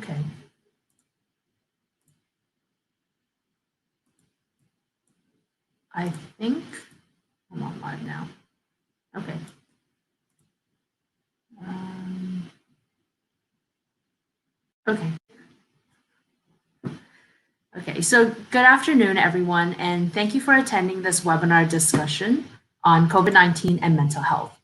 Okay. I think I'm on live now. Okay. Okay. Okay, so good afternoon, everyone, and thank you for attending this webinar discussion on COVID-19 and mental health.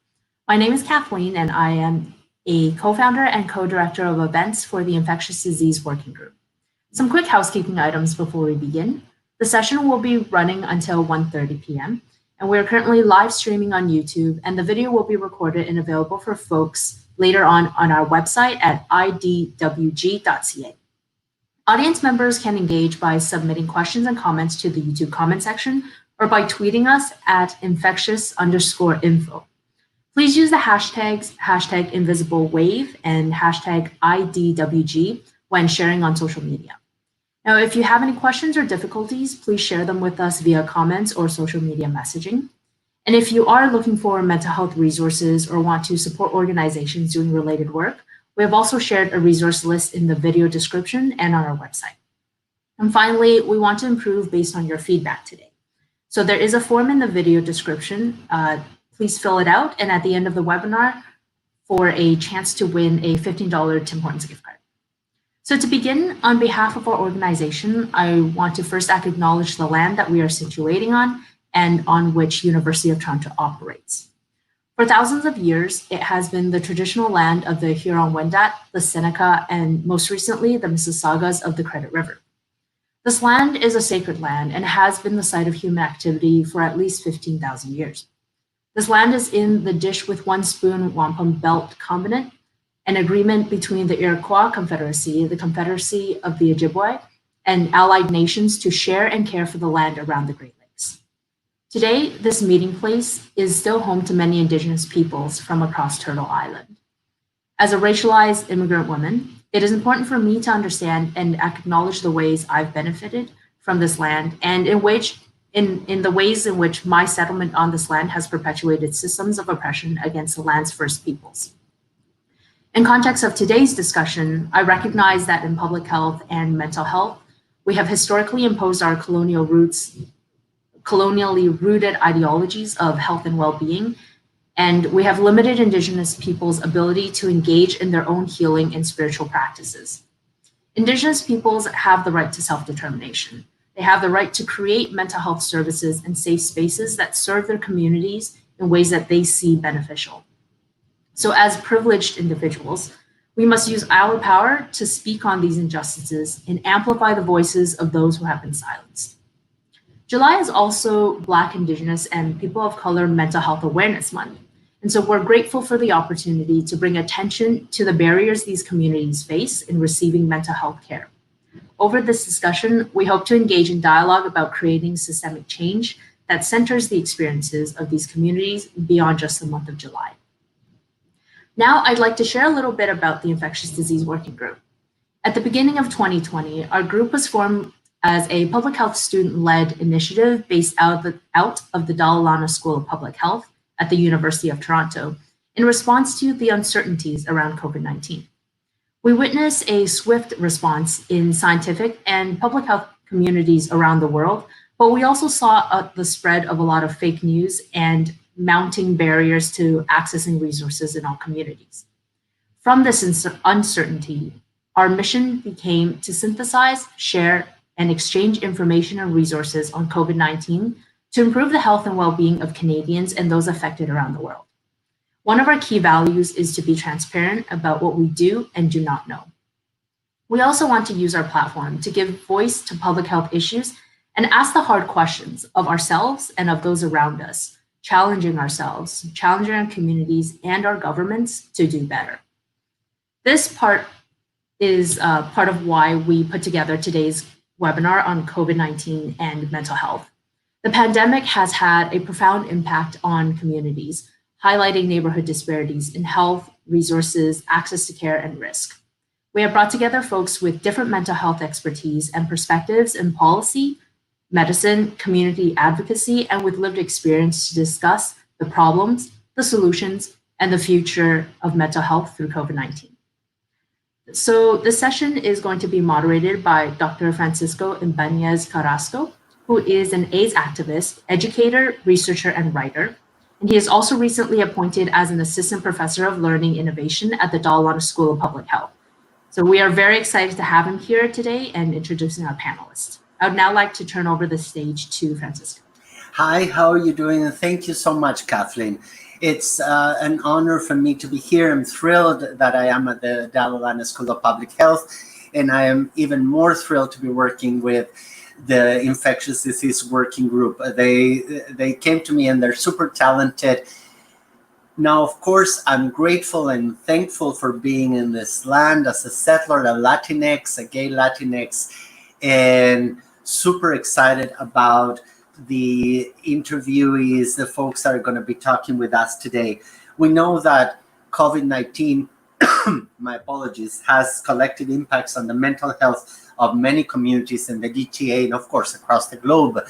My name is Kathleen, and I am a co-founder and co-director of events for the Infectious Disease Working Group. Some quick housekeeping items before we begin. The session will be running until 1:30 p.m., and we're currently live streaming on YouTube, and the video will be recorded and available for folks later on our website at idwg.ca. Audience members can engage by submitting questions and comments to the YouTube comment section or by tweeting us at infectious_info. Please use the hashtags #InvisibleWave and #IDWG when sharing on social media. Now, if you have any questions or difficulties, please share them with us via comments or social media messaging. And if you are looking for mental health resources or want to support organizations doing related work, we have also shared a resource list in the video description and on our website. And finally, we want to improve based on your feedback today. So there is a form in the video description. Please fill it out, and at the end of the webinar, for a chance to win a $15 Tim Hortons gift card. So to begin, on behalf of our organization, I want to first acknowledge the land that we are situating on and on which University of Toronto operates. For thousands of years, it has been the traditional land of the Huron-Wendat, the Seneca, and most recently, the Mississaugas of the Credit River. This land is a sacred land and has been the site of human activity for at least 15,000 years. This land is in the Dish with One Spoon Wampum Belt Covenant, an agreement between the Iroquois Confederacy, the Confederacy of the Ojibwe, and allied nations to share and care for the land around the Great Lakes. Today, this meeting place is still home to many Indigenous peoples from across Turtle Island. As a racialized immigrant woman, it is important for me to understand and acknowledge the ways I've benefited from this land and in the ways in which my settlement on this land has perpetuated systems of oppression against the land's First Peoples. In context of today's discussion, I recognize that in public health and mental health, we have historically imposed our colonially rooted ideologies of health and well-being, and we have limited Indigenous peoples' ability to engage in their own healing and spiritual practices. Indigenous peoples have the right to self-determination. They have the right to create mental health services and safe spaces that serve their communities in ways that they see beneficial. So as privileged individuals, we must use our power to speak on these injustices and amplify the voices of those who have been silenced. July is also Black, Indigenous, and People of Color Mental Health Awareness Month. And so we're grateful for the opportunity to bring attention to the barriers these communities face in receiving mental health care. Over this discussion, we hope to engage in dialogue about creating systemic change that centers the experiences of these communities beyond just the month of July. Now, I'd like to share a little bit about the Infectious Disease Working Group. At the beginning of 2020, our group was formed as a public health student-led initiative based out of the Dalla Lana School of Public Health at the University of Toronto in response to the uncertainties around COVID-19. We witnessed a swift response in scientific and public health communities around the world, but we also saw the spread of a lot of fake news and mounting barriers to accessing resources in all communities. From this uncertainty, our mission became to synthesize, share, and exchange information and resources on COVID-19 to improve the health and well-being of Canadians and those affected around the world. One of our key values is to be transparent about what we do and do not know. We also want to use our platform to give voice to public health issues and ask the hard questions of ourselves and of those around us, challenging ourselves, challenging our communities and our governments to do better. This part is part of why we put together today's webinar on COVID-19 and mental health. The pandemic has had a profound impact on communities, highlighting neighborhood disparities in health, resources, access to care, and risk. We have brought together folks with different mental health expertise and perspectives in policy, medicine, community advocacy, and with lived experience to discuss the problems, the solutions, and the future of mental health through COVID-19. So the session is going to be moderated by Dr. Francisco Ibanez Carrasco, who is an AIDS activist, educator, researcher, and writer. And he is also recently appointed as an assistant professor of learning innovation at the Dalla School of Public Health. So we are very excited to have him here today and introducing our panelists. I would now like to turn over the stage to Francisco. Hi, how are you doing? And thank you so much, Kathleen. It's an honor for me to be here. I'm thrilled that I am at the Dalla School of Public Health, and I am even more thrilled to be working with the Infectious Disease Working Group. They came to me and they're super talented. Now, of course, I'm grateful and thankful for being in this land as a settler, a Latinx, a gay Latinx, and super excited about the interviewees, the folks that are going to be talking with us today. We know that COVID-19, my apologies, has collective impacts on the mental health of many communities in the GTA and, of course, across the globe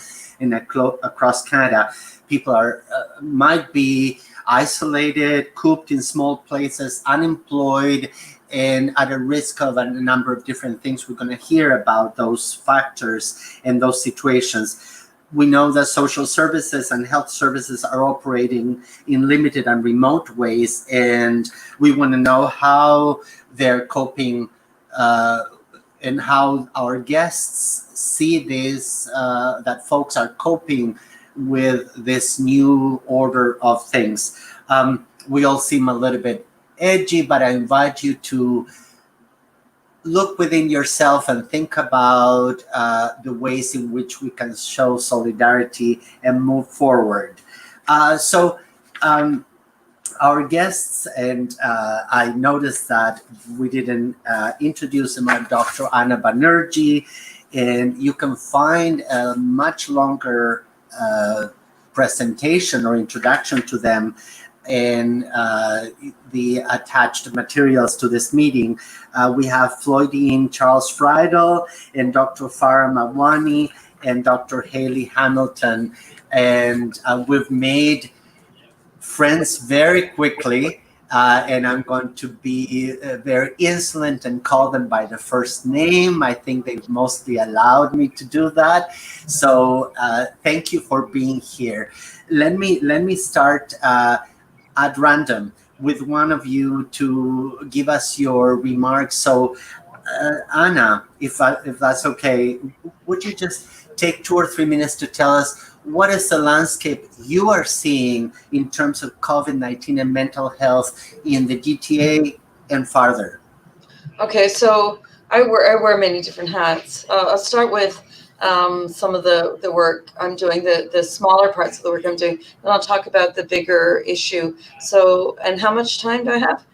and across Canada. People are might be isolated, cooped in small places, unemployed, and at a risk of a number of different things. We're going to hear about those factors and those situations. We know that social services and health services are operating in limited and remote ways, and we want to know how they're coping and how our guests see this, that folks are coping with this new order of things. We all seem a little bit edgy, but I invite you to look within yourself and think about the ways in which we can show solidarity and move forward. So our guests, and I noticed that we didn't introduce them, are Dr. Anna Banerjee, and you can find a much longer presentation or introduction to them in the attached materials to this meeting. We have Floydine Charles Friedel and Dr. Farah Mawani and Dr. Haley Hamilton. And we've made friends very quickly. And I'm going to be very insolent and call them by the first name. I think they've mostly allowed me to do that. So thank you for being here. Let me start at random with one of you to give us your remarks. So Anna, if that's okay, would you just take 2 or 3 minutes to tell us what is the landscape you are seeing in terms of COVID-19 and mental health in the GTA and farther? Okay, so I wear many different hats. I'll start with some of the work I'm doing, the smaller parts of the work I'm doing, and I'll talk about the bigger issue. So, and how much time do I have?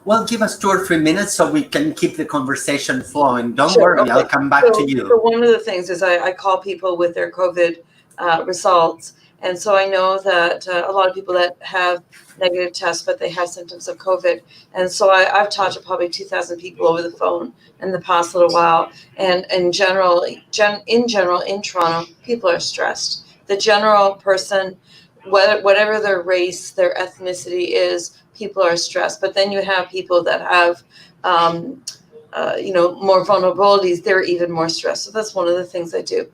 Well, give us 2 or 3 minutes so we can keep the conversation flowing. Don't worry, okay. I'll come back to you. So one of the things is I call people with their COVID results. And so I know that a lot of people that have negative tests, but they have symptoms of COVID. And so I've talked to probably 2,000 people over the phone in the past little while. And in general, in Toronto, people are stressed. The general person, whatever their race, their ethnicity is, people are stressed. But then you have people that have, more vulnerabilities. They're even more stressed. So that's one of the things I do.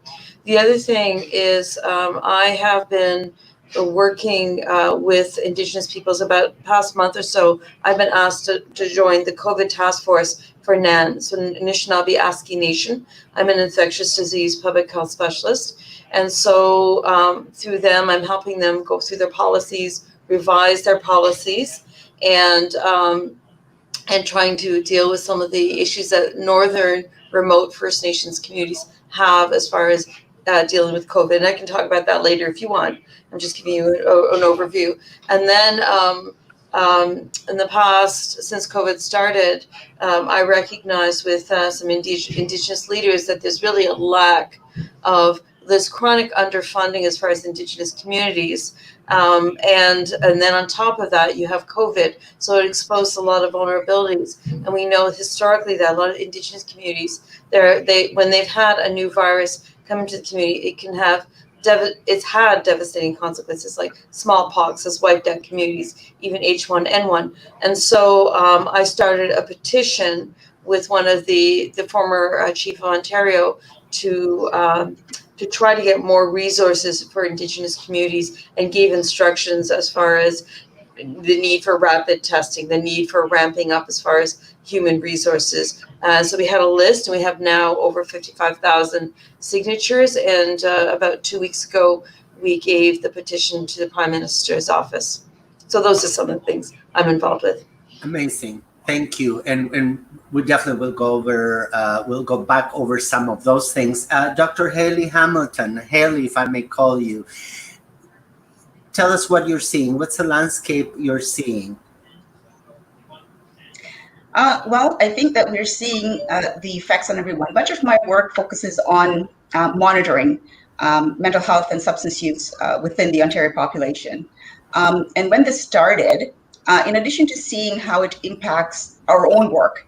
The other thing is I have been working with Indigenous peoples about the past month or so. I've been asked to join the COVID task force for NAN, so Anishinaabe Aski Nation. I'm an infectious disease public health specialist. And so through them, I'm helping them go through their policies, revise their policies, and trying to deal with some of the issues that northern remote First Nations communities have as far as dealing with COVID. And I can talk about that later if you want. I'm just giving you an overview. And then in the past, since COVID started, I recognized with some Indigenous leaders that there's really a lack of this chronic underfunding as far as Indigenous communities. And then on top of that, you have COVID. So it exposed a lot of vulnerabilities. And we know historically that a lot of Indigenous communities, when they've had a new virus come into the community, it can have it's had devastating consequences, like smallpox has wiped out communities, even H1N1. And so I started a petition with one of the former chief of Ontario to try to get more resources for Indigenous communities, and gave instructions as far as the need for rapid testing, the need for ramping up as far as human resources. So we had a list, and we have now over 55,000 signatures. And about 2 weeks ago, we gave the petition to the Prime Minister's office. So those are some of the things I'm involved with. Amazing. Thank you. And we definitely will go over, we'll go back over some of those things. Dr. Haley Hamilton, Haley, if I may call you, tell us what you're seeing. What's the landscape you're seeing? Well, I think that we're seeing the effects on everyone. Much of my work focuses on monitoring mental health and substance use within the Ontario population. And when this started, in addition to seeing how it impacts our own work,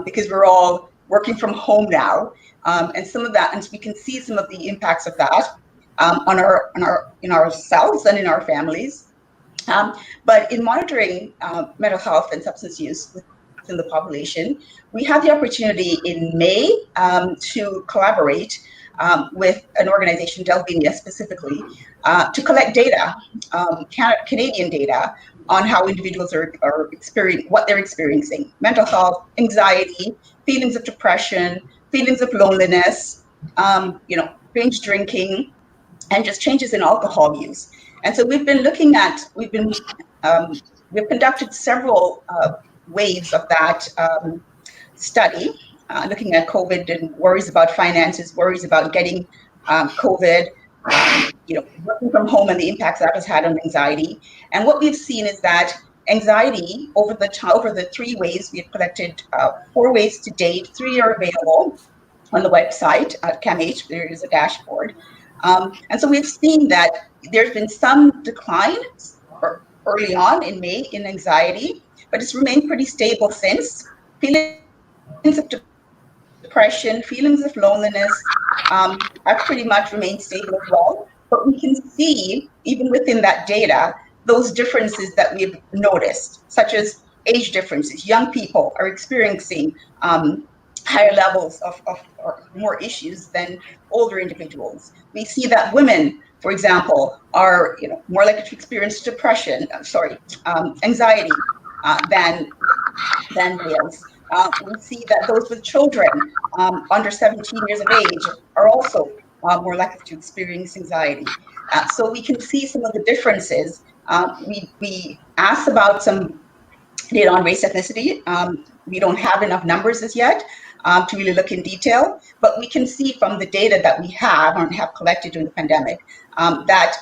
because we're all working from home now, and some of that, and we can see some of the impacts of that in ourselves and in our families. But in monitoring mental health and substance use within the population, we had the opportunity in May to collaborate with an organization, Delvinia specifically, to collect data, Canadian data, on how individuals are experiencing, what they're experiencing: mental health, anxiety, feelings of depression, feelings of loneliness, binge drinking, and just changes in alcohol use. And so we've conducted several waves of that study, looking at COVID and worries about finances, worries about getting COVID, working from home and the impacts that has had on anxiety. And what we've seen is that anxiety over the 3 waves, we've collected 4 waves to date. 3 are available on the website at CAMH. There is a dashboard. And so we've seen that there's been some decline early on in May in anxiety, but it's remained pretty stable since. Feelings of depression, feelings of loneliness have pretty much remained stable as well. But we can see, even within that data, those differences that we've noticed, such as age differences. Young people are experiencing higher levels of or more issues than older individuals. We see that women, for example, are more likely to experience anxiety than males. We see that those with children under 17 years of age are also more likely to experience anxiety. So we can see some of the differences. We asked about some data on race ethnicity. We don't have enough numbers as yet to really look in detail, but we can see from the data that we have collected during the pandemic that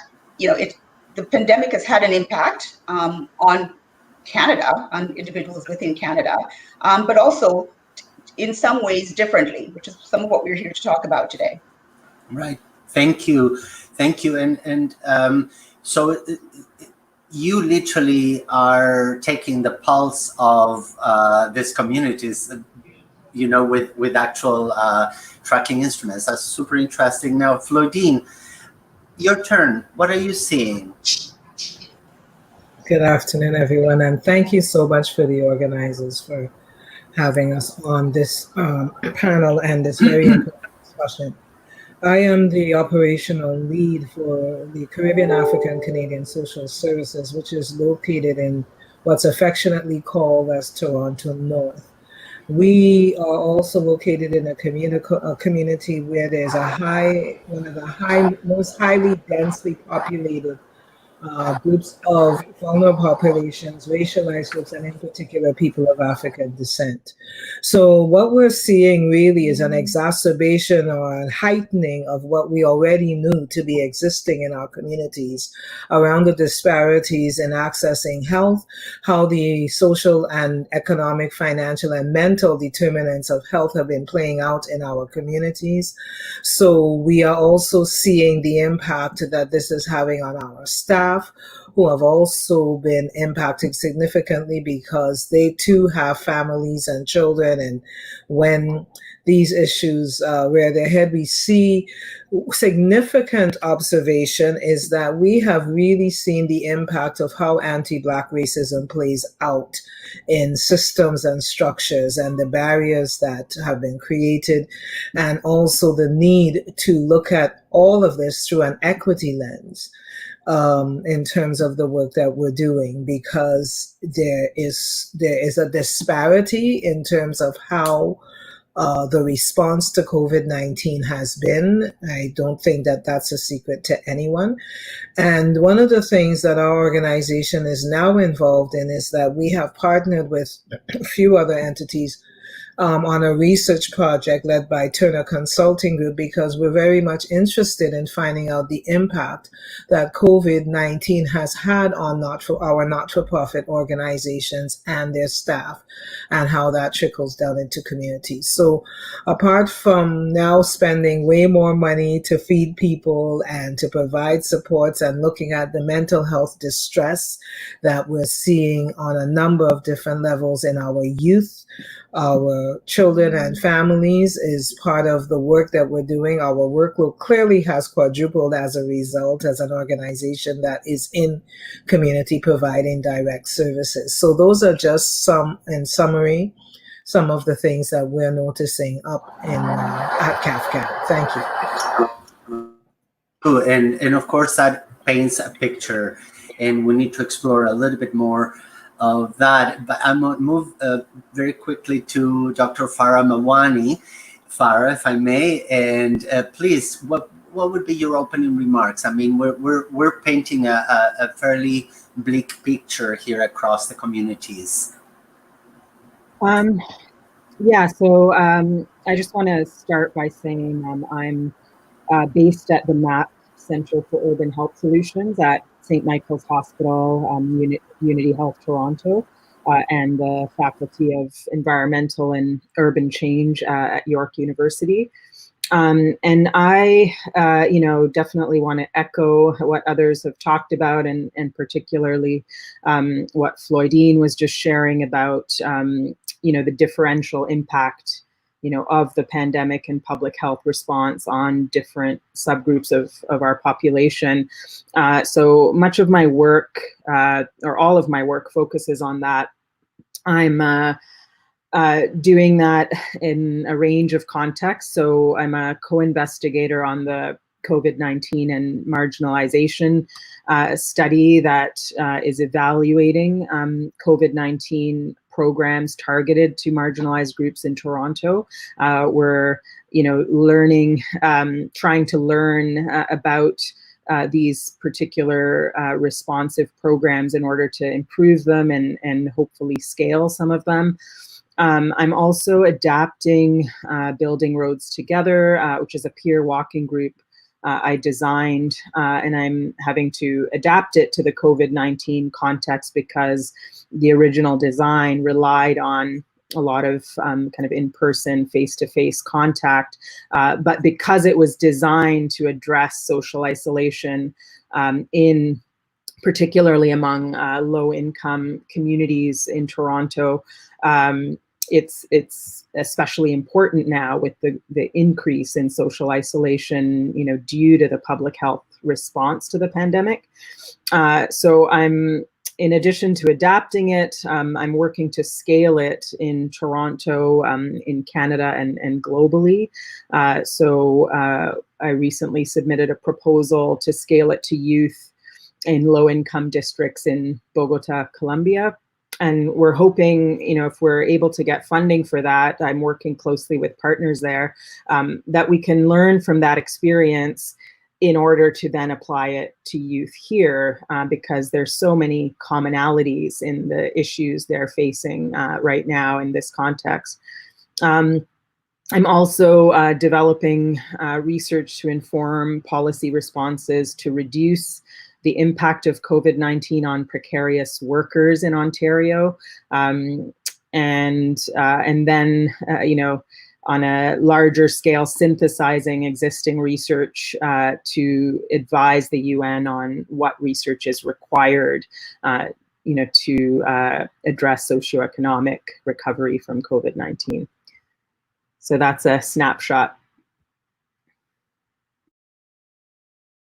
the pandemic has had an impact on Canada, on individuals within Canada, but also in some ways differently, which is some of what we're here to talk about today. Right. Thank you. And so you literally are taking the pulse of these communities, with actual tracking instruments. That's super interesting. Now, Floydine, your turn. What are you seeing? Good afternoon, everyone, and thank you so much for the organizers for having us on this panel and this very important discussion. I am the operational lead for the Caribbean African Canadian Social Services, which is located in what's affectionately called as Toronto North. We are also located in a community where there's one of the most highly densely populated groups of vulnerable populations, racialized groups, and in particular people of African descent. So what we're seeing really is an exacerbation or a heightening of what we already knew to be existing in our communities around the disparities in accessing health, how the social and economic, financial, and mental determinants of health have been playing out in our communities. So we are also seeing the impact that this is having on our staff, staff who have also been impacted significantly because they too have families and children. And when these issues rear their head, we see significant observation is that we have really seen the impact of how anti-Black racism plays out in systems and structures, and the barriers that have been created, and also the need to look at all of this through an equity lens in terms of the work that we're doing, because there is a disparity in terms of how the response to COVID-19 has been. I don't think that that's a secret to anyone. And one of the things that our organization is now involved in is that we have partnered with a few other entities on a research project led by Turner Consulting Group, because we're very much interested in finding out the impact that COVID-19 has had on our not-for-profit organizations and their staff, and how that trickles down into communities. So apart from now spending way more money to feed people and to provide supports, and looking at the mental health distress that we're seeing on a number of different levels in our youth, our children and families, is part of the work that we're doing. Our workload clearly has quadrupled as a result, as an organization that is in community providing direct services. So those are just in summary, some of the things that we're noticing up at CAFCAN. Thank you. And of course that paints a picture, and we need to explore a little bit more of that. But I'm going to move very quickly to Dr. Farah Mawani. Farah, if I may, and please, what would be your opening remarks? I mean, we're painting a fairly bleak picture here across the communities. Yeah, so I just want to start by saying I'm based at the MAP Center for Urban Health Solutions at St. Michael's Hospital, Unity Health Toronto, and the Faculty of Environmental and Urban Change at York University. And I, definitely want to echo what others have talked about, and particularly what Floydine was just sharing about, the differential impact, of the pandemic and public health response on different subgroups of our population. So much of my work, or all of my work, focuses on that. I'm doing that in a range of contexts. So I'm a co-investigator on the COVID-19 and marginalization study that is evaluating COVID-19 programs targeted to marginalized groups in Toronto. We're, learning, trying to learn about these particular responsive programs in order to improve them and hopefully scale some of them. I'm also adapting Building Roads Together, which is a peer walking group I designed, and I'm having to adapt it to the COVID-19 context because the original design relied on a lot of kind of in-person, face-to-face contact. But because it was designed to address social isolation in particularly among low-income communities in Toronto, it's especially important now with the increase in social isolation, due to the public health response to the pandemic. So I'm, in addition to adapting it, I'm working to scale it in Toronto, in Canada, and globally. So I recently submitted a proposal to scale it to youth in low-income districts in Bogota, Colombia. And we're hoping, if we're able to get funding for that, I'm working closely with partners there, that we can learn from that experience in order to then apply it to youth here, because there's so many commonalities in the issues they're facing right now in this context. I'm also developing research to inform policy responses to reduce the impact of COVID-19 on precarious workers in Ontario, and then on a larger scale, synthesizing existing research to advise the UN on what research is required, to address socioeconomic recovery from COVID-19. So that's a snapshot.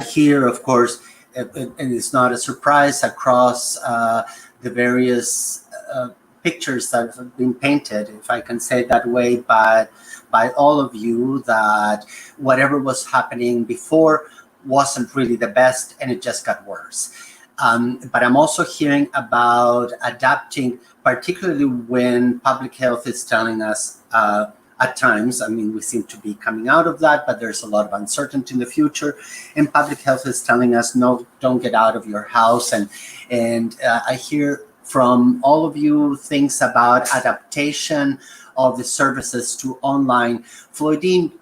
Here, of course, and it's not a surprise across the various pictures that have been painted, if I can say it that way, by all of you, that whatever was happening before wasn't really the best and it just got worse. But I'm also hearing about adapting, particularly when public health is telling us at times, I mean, we seem to be coming out of that, but there's a lot of uncertainty in the future. And public health is telling us, no, don't get out of your house. And I hear from all of you things about adaptation of the services to online. Floydine,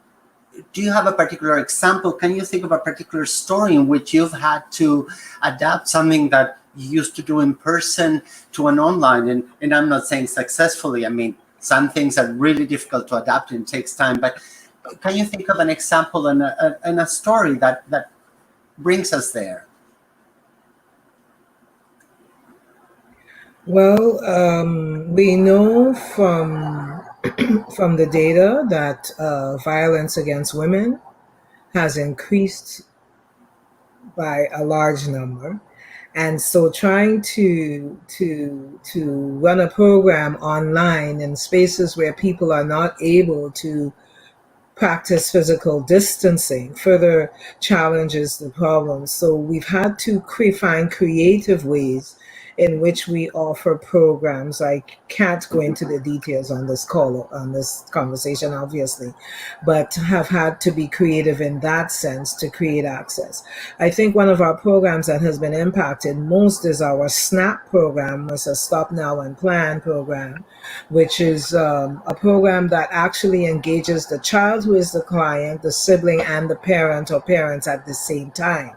do you have a particular example? Can you think of a particular story in which you've had to adapt something that you used to do in person to an online? And I'm not saying successfully. I mean, some things are really difficult to adapt and it takes time. But can you think of an example and a story that brings us there? Well, we know from the data that violence against women has increased by a large number. And so trying to run a program online in spaces where people are not able to practice physical distancing further challenges the problem. So we've had to find creative ways in which we offer programs. I can't go into the details on this call, on this conversation, obviously, but have had to be creative in that sense to create access. I think one of our programs that has been impacted most is our SNAP program, which is a Stop Now and Plan program, which is a program that actually engages the child who is the client, the sibling, and the parent or parents at the same time.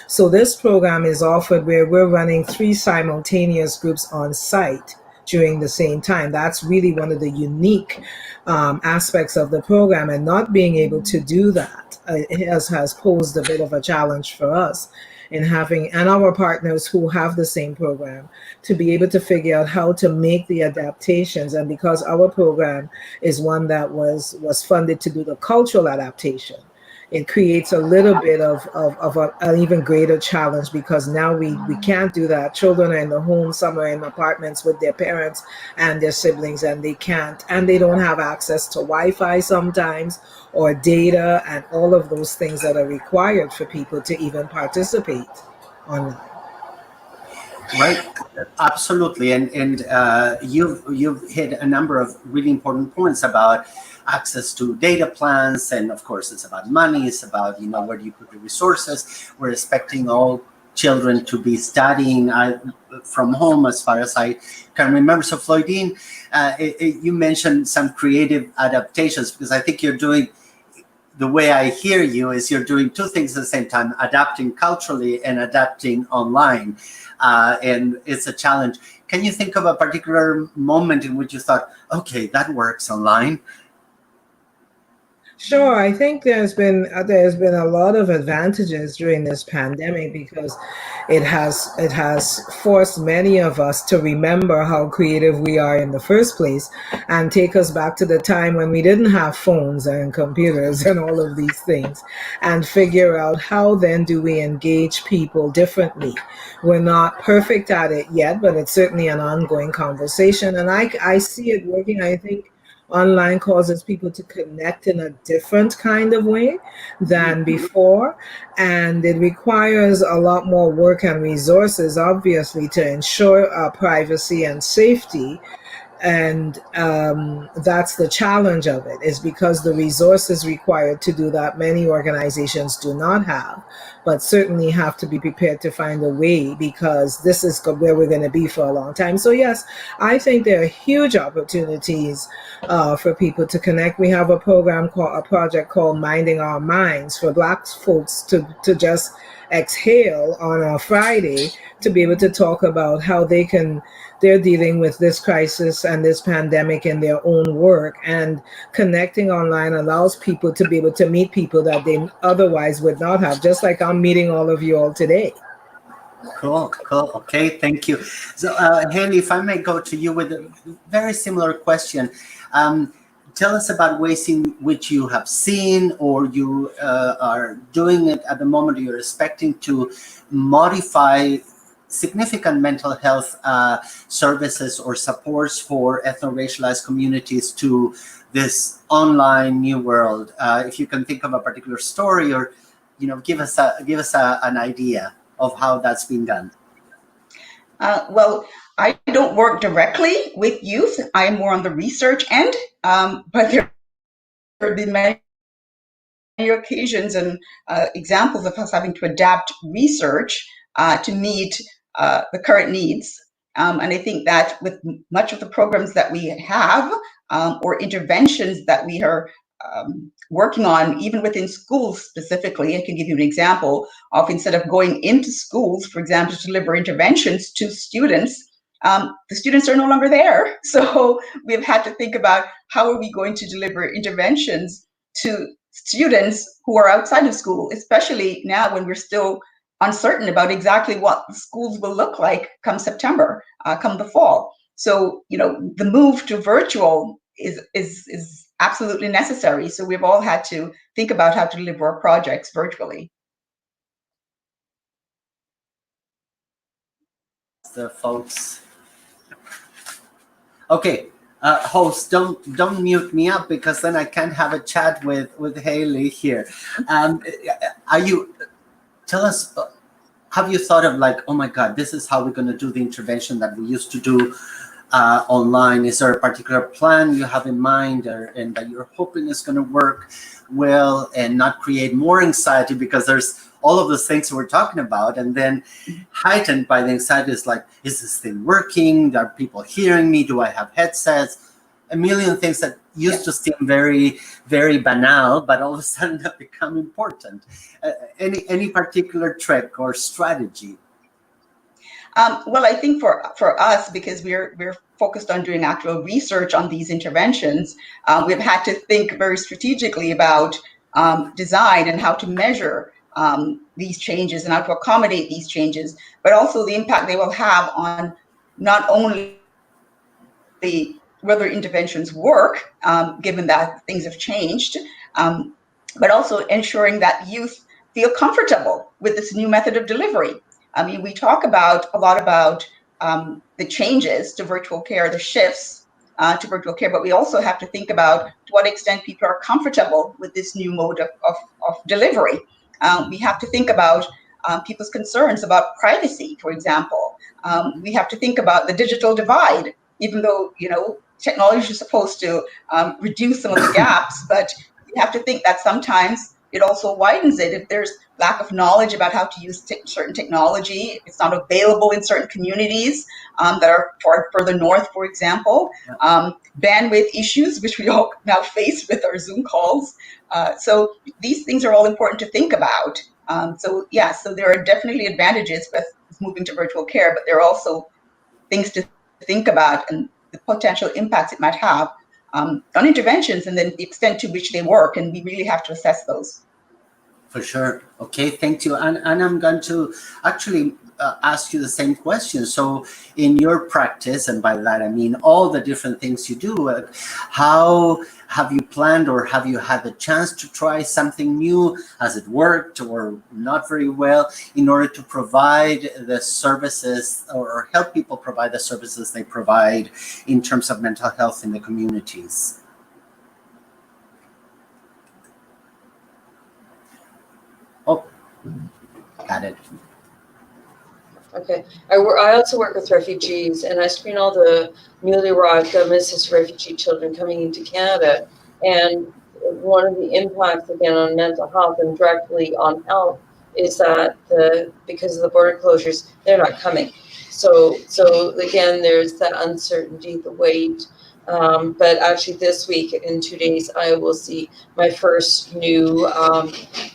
So this program is offered where we're running 3 simultaneous groups on site during the same time. That's really one of the unique aspects of the program, and not being able to do that has posed a bit of a challenge for us in having, and our partners who have the same program, to be able to figure out how to make the adaptations. And because our program is one that was funded to do the cultural adaptation, it creates a little bit of an even greater challenge, because now we can't do that. Children are in the home, some are in apartments with their parents and their siblings, and they don't have access to Wi-Fi sometimes, or data, and all of those things that are required for people to even participate online. Right, absolutely, and you've hit a number of really important points about access to data plans, and of course it's about money, it's about where do you put the resources. We're expecting all children to be studying from home as far as I can remember. So Floydine, you mentioned some creative adaptations, because I think you're doing, the way I hear you is you're doing 2 things at the same time, adapting culturally and adapting online, and it's a challenge. Can you think of a particular moment in which you thought, okay, that works online? Sure, I think there's been a lot of advantages during this pandemic, because it has forced many of us to remember how creative we are in the first place, and take us back to the time when we didn't have phones and computers and all of these things, and figure out how then do we engage people differently. We're not perfect at it yet, but it's certainly an ongoing conversation, and I see it working. I think online causes people to connect in a different kind of way than before, and it requires a lot more work and resources, obviously, to ensure privacy and safety. And that's the challenge of it, is because the resources required to do that, many organizations do not have. but certainly have to be prepared to find a way, because this is where we're going to be for a long time. So yes, I think there are huge opportunities for people to connect. We have a project called Minding Our Minds for Black folks to just exhale on a Friday, to be able to talk about how they're dealing with this crisis and this pandemic in their own work. And connecting online allows people to be able to meet people that they otherwise would not have, just like I'm meeting all of you all today. Cool. Okay, thank you. So, Haley, if I may go to you with a very similar question. Tell us about ways in which you have seen, or you are doing it at the moment, you're expecting to modify significant mental health services or supports for ethno-racialized communities to this online new world. If you can think of a particular story, or give us an idea of how that's been done. Well, I don't work directly with youth. I am more on the research end, but there have been many occasions and examples of us having to adapt research to meet the current needs. And I think that with much of the programs that we have or interventions that we are working on, even within schools specifically, I can give you an example of, instead of going into schools, for example, to deliver interventions to students, the students are no longer there. So we've had to think about how are we going to deliver interventions to students who are outside of school, especially now when we're still uncertain about exactly what the schools will look like come September, come the fall. So, the move to virtual is absolutely necessary. So we've all had to think about how to deliver our projects virtually. The folks. Okay, host, don't mute me up, because then I can't have a chat with Haley here. Tell us, have you thought of like, oh my God, this is how we're going to do the intervention that we used to do online? Is there a particular plan you have in mind, and that you're hoping is going to work well and not create more anxiety? Because there's all of those things we're talking about, and then heightened by the anxiety is like, is this thing working? Are people hearing me? Do I have headsets? A million things that used to seem very, very banal, but all of a sudden have become important. Any particular trick or strategy? Well, I think for us, because we're focused on doing actual research on these interventions, we've had to think very strategically about design and how to measure these changes and how to accommodate these changes, but also the impact they will have on not only whether interventions work, given that things have changed, but also ensuring that youth feel comfortable with this new method of delivery. I mean, we talk a lot about the changes to virtual care, the shifts to virtual care, but we also have to think about to what extent people are comfortable with this new mode of delivery. We have to think about people's concerns about privacy, for example. We have to think about the digital divide, even though, technology is supposed to reduce some of the gaps, but you have to think that sometimes it also widens it. If there's lack of knowledge about how to use certain technology, it's not available in certain communities that are far further north, for example. Bandwidth issues, which we all now face with our Zoom calls. So these things are all important to think about. So there are definitely advantages with moving to virtual care, but there are also things to think about and the potential impacts it might have on interventions, and then the extent to which they work, and we really have to assess those. For sure. Okay, thank you. And I'm going to actually ask you the same question. So in your practice, and by that I mean all the different things you do, how have you planned, or have you had the chance to try something new? Has it worked or not very well, in order to provide the services or help people provide the services they provide in terms of mental health in the communities? Oh, got it. Okay. I also work with refugees, and I screen all the newly arrived Mrs. refugee children coming into Canada. And one of the impacts, again, on mental health and directly on health is that because of the border closures, they're not coming. So again, there's that uncertainty, the wait. But actually, this week, in 2 days, I will see my first new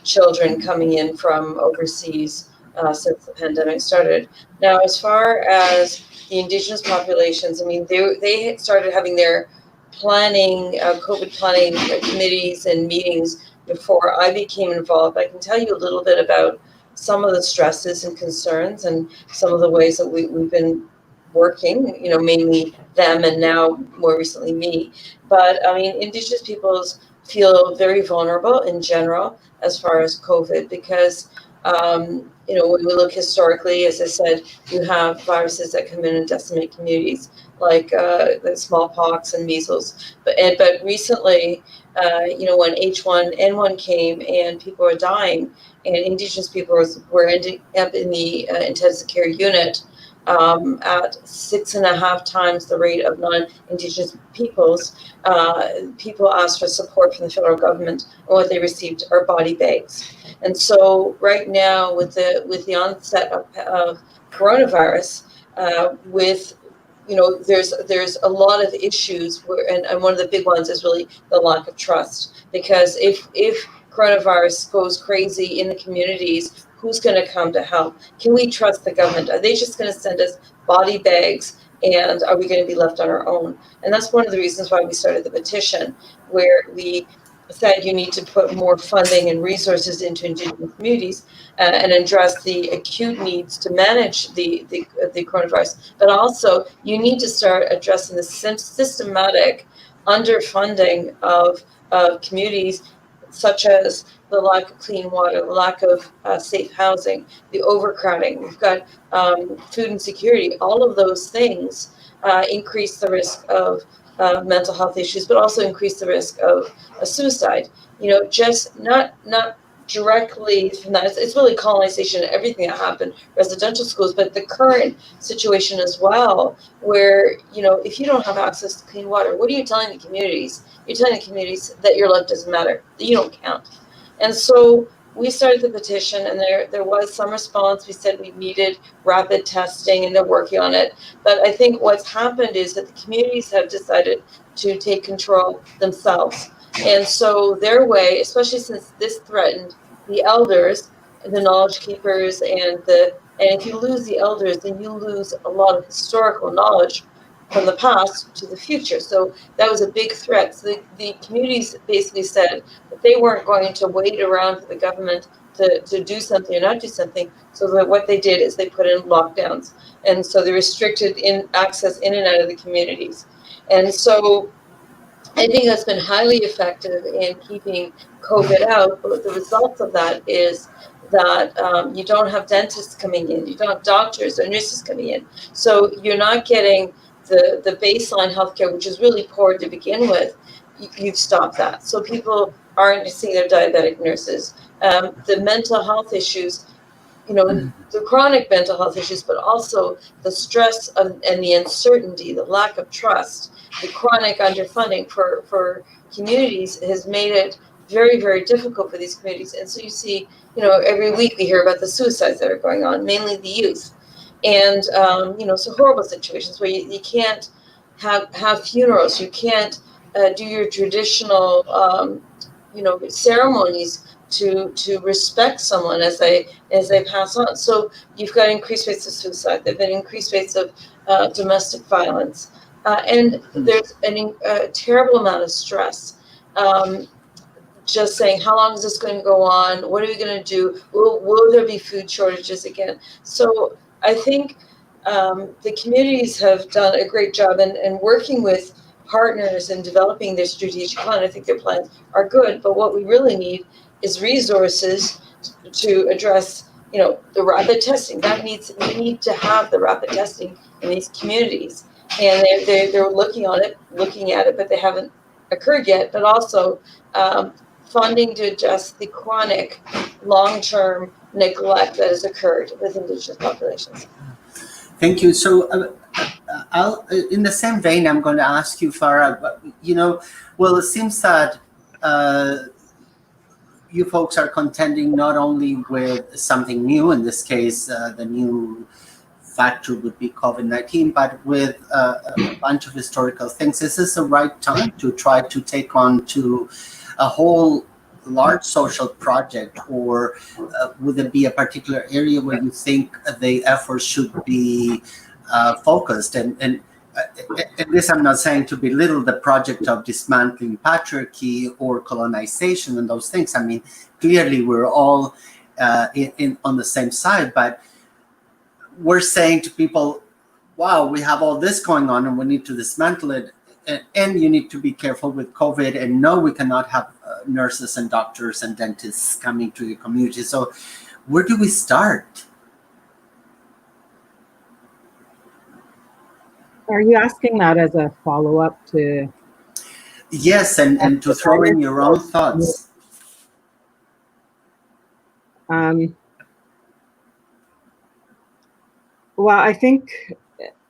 children coming in from overseas since the pandemic started. Now, as far as the Indigenous populations, I mean, they started having their planning, COVID planning committees and meetings before I became involved. I can tell you a little bit about some of the stresses and concerns and some of the ways that we've been working, mainly them and now more recently me. But I mean, Indigenous peoples feel very vulnerable in general as far as COVID because, when we look historically, as I said, you have viruses that come in and decimate communities like the smallpox and measles. But recently, when H1N1 came and people were dying and Indigenous people were ending up in the intensive care unit at 6.5 times the rate of non-Indigenous peoples, people asked for support from the federal government, and what they received are body bags. And so right now, with the onset of coronavirus, there's a lot of issues and one of the big ones is really the lack of trust, because if coronavirus goes crazy in the communities, who's going to come to help? Can we trust the government? Are they just going to send us body bags, and are we going to be left on our own? And that's one of the reasons why we started the petition, where we said you need to put more funding and resources into Indigenous communities and address the acute needs to manage the coronavirus. But also, you need to start addressing the systematic underfunding of communities, such as the lack of clean water, the lack of safe housing, the overcrowding. We've got food insecurity. All of those things increase the risk of mental health issues, but also increase the risk of suicide. Just not directly from that. It's really colonization and everything that happened, residential schools, but the current situation as well, where, if you don't have access to clean water, what are you telling the communities? You're telling the communities that your life doesn't matter, that you don't count. And so we started the petition, and there was some response. We said we needed rapid testing, and they're working on it. But I think what's happened is that the communities have decided to take control themselves. And so their way, especially since this threatened the elders, the knowledge keepers, and if you lose the elders, then you lose a lot of historical knowledge from the past to the future. So that was a big threat. So the communities basically said that they weren't going to wait around for the government to do something or not do something. So that what they did is they put in lockdowns. And so they restricted access in and out of the communities. And so I think that's been highly effective in keeping COVID out. But the results of that is that you don't have dentists coming in, you don't have doctors or nurses coming in. So you're not getting the baseline healthcare, which is really poor to begin with. You've stopped that. So people aren't seeing their diabetic nurses. The mental health issues, the chronic mental health issues, but also the stress and the uncertainty, the lack of trust, the chronic underfunding for communities has made it very, very difficult for these communities. And so you see, every week we hear about the suicides that are going on, mainly the youth. And, so horrible situations where you can't have funerals, you can't do your traditional, ceremonies to respect someone as they pass on. So you've got increased rates of suicide. There've been increased rates of domestic violence, and there's a terrible amount of stress. Just saying, how long is this going to go on? What are we going to do? Will there be food shortages again? So I think the communities have done a great job in working with partners and developing their strategic plan. I think their plans are good, but what we really need is resources to address, the rapid testing. We need to have the rapid testing in these communities, and they're looking at it, but they haven't occurred yet. But also funding to address the chronic, long-term neglect that has occurred with Indigenous populations. Thank you. So, in the same vein, I'm going to ask you, Farah. Well, it seems that you folks are contending not only with something new, in this case, the new factor would be COVID-19, but with a bunch of historical things. Is this the right time to try to take on to a whole large social project, or would it be a particular area where you think the efforts should be focused? And this, I'm not saying to belittle the project of dismantling patriarchy or colonization and those things. I mean, clearly we're all on the same side, but we're saying to people, wow, we have all this going on and we need to dismantle it. And you need to be careful with COVID, and no, we cannot have nurses and doctors and dentists coming to the community. So where do we start? Are you asking that as a follow-up to? Yes, and to throw in your own thoughts. Well, I think,